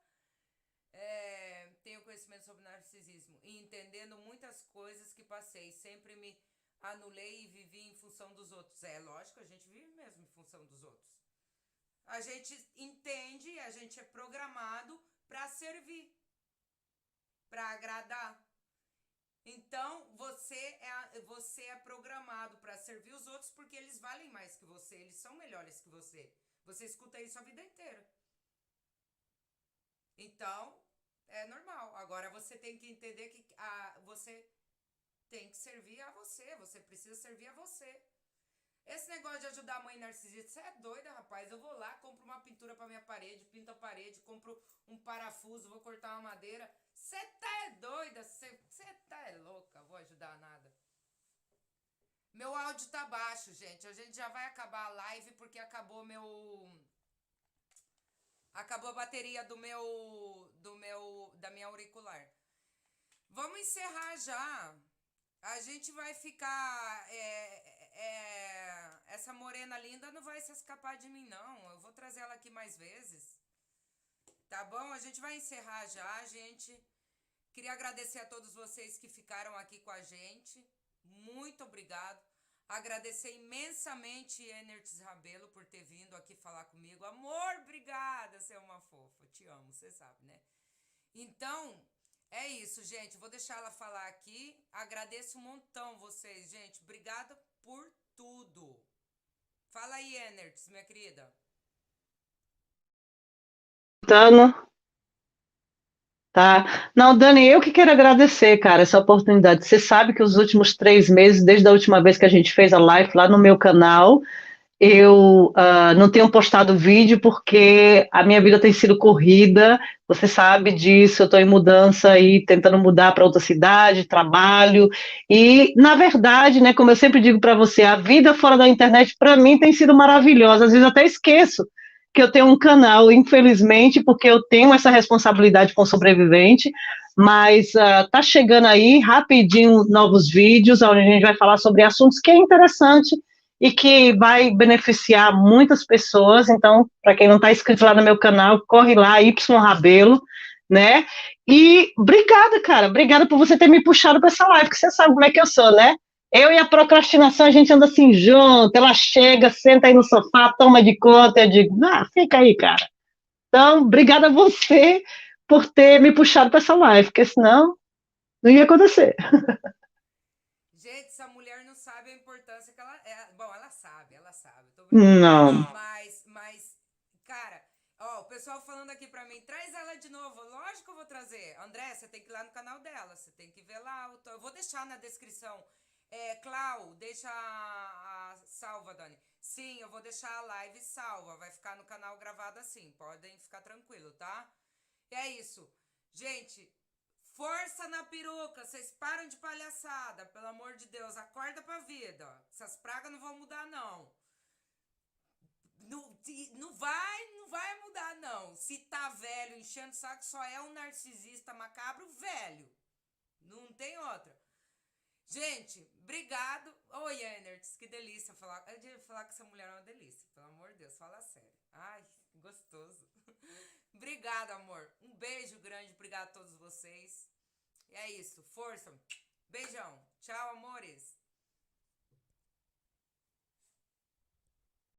Tenho conhecimento sobre narcisismo e entendendo muitas coisas que passei. Sempre me anulei e vivi em função dos outros. É lógico, a gente vive mesmo em função dos outros. A gente entende, a gente é programado para servir, para agradar. Então, você é programado para servir os outros porque eles valem mais que você, eles são melhores que você. Você escuta isso a vida inteira. Então, é normal. Agora, você tem que entender que você tem que servir a você. Você precisa servir a você. Esse negócio de ajudar a mãe narcisista, você é doida, rapaz. Eu vou lá, compro uma pintura pra minha parede, pinto a parede, compro um parafuso, vou cortar uma madeira. Você tá doida, você tá louca, vou ajudar nada. Meu áudio tá baixo, gente. A gente já vai acabar a live porque acabou a bateria da minha auricular. Vamos encerrar já. A gente vai ficar... essa morena linda não vai se escapar de mim, não. Eu vou trazer ela aqui mais vezes. Tá bom? A gente vai encerrar já, gente. Queria agradecer a todos vocês que ficaram aqui com a gente. Muito obrigado. Agradecer imensamente Yenert Rabelo por ter vindo aqui falar comigo. Amor, obrigada, você é uma fofa. Te amo, você sabe, né? Então... é isso, gente. Vou deixar ela falar aqui. Agradeço um montão vocês, gente. Obrigada por tudo. Fala aí, Yenert, minha querida. Tano, tá? Não, Dani, eu que quero agradecer, cara, essa oportunidade. Você sabe que os últimos 3 meses, desde a última vez que a gente fez a live lá no meu canal, eu não tenho postado vídeo porque a minha vida tem sido corrida, você sabe disso, eu estou em mudança aí, tentando mudar para outra cidade, trabalho, e na verdade, né, como eu sempre digo para você, a vida fora da internet para mim tem sido maravilhosa, às vezes eu até esqueço que eu tenho um canal, infelizmente, porque eu tenho essa responsabilidade com o sobrevivente, mas tá chegando aí rapidinho novos vídeos, onde a gente vai falar sobre assuntos que é interessante, e que vai beneficiar muitas pessoas. Então, para quem não está inscrito lá no meu canal, corre lá, Y Rabelo, né? E obrigada, cara, obrigada por você ter me puxado para essa live, que você sabe como é que eu sou, né? Eu e a procrastinação, a gente anda assim junto, ela chega, senta aí no sofá, toma de conta, eu digo, fica aí, cara. Então, obrigada a você por ter me puxado para essa live, porque senão não ia acontecer. Gente, essa mulher não sabe a importância que ela é. Bom, ela sabe, tô brincando. Não. Mas, cara, ó, o pessoal falando aqui pra mim, traz ela de novo. Lógico que eu vou trazer. André, você tem que ir lá no canal dela, você tem que ver lá. Eu vou deixar na descrição. Clau, deixa a salva, Dani. Sim, eu vou deixar a live salva. Vai ficar no canal gravado assim. Podem ficar tranquilo, tá? E é isso. Gente, força na peruca. Vocês param de palhaçada. Pelo amor de Deus, acorda pra vida. Essas pragas não vão mudar, não. Não vai mudar, não. Se tá velho, enchendo o saco, só é um narcisista macabro velho. Não tem outra. Gente, obrigado. Oi, Yenert, que delícia falar. Eu devia falar que essa mulher é uma delícia. Pelo amor de Deus, fala sério. Ai, que gostoso. Obrigada, amor. Um beijo grande. Obrigado a todos vocês. E é isso. Força. Beijão. Tchau, amores.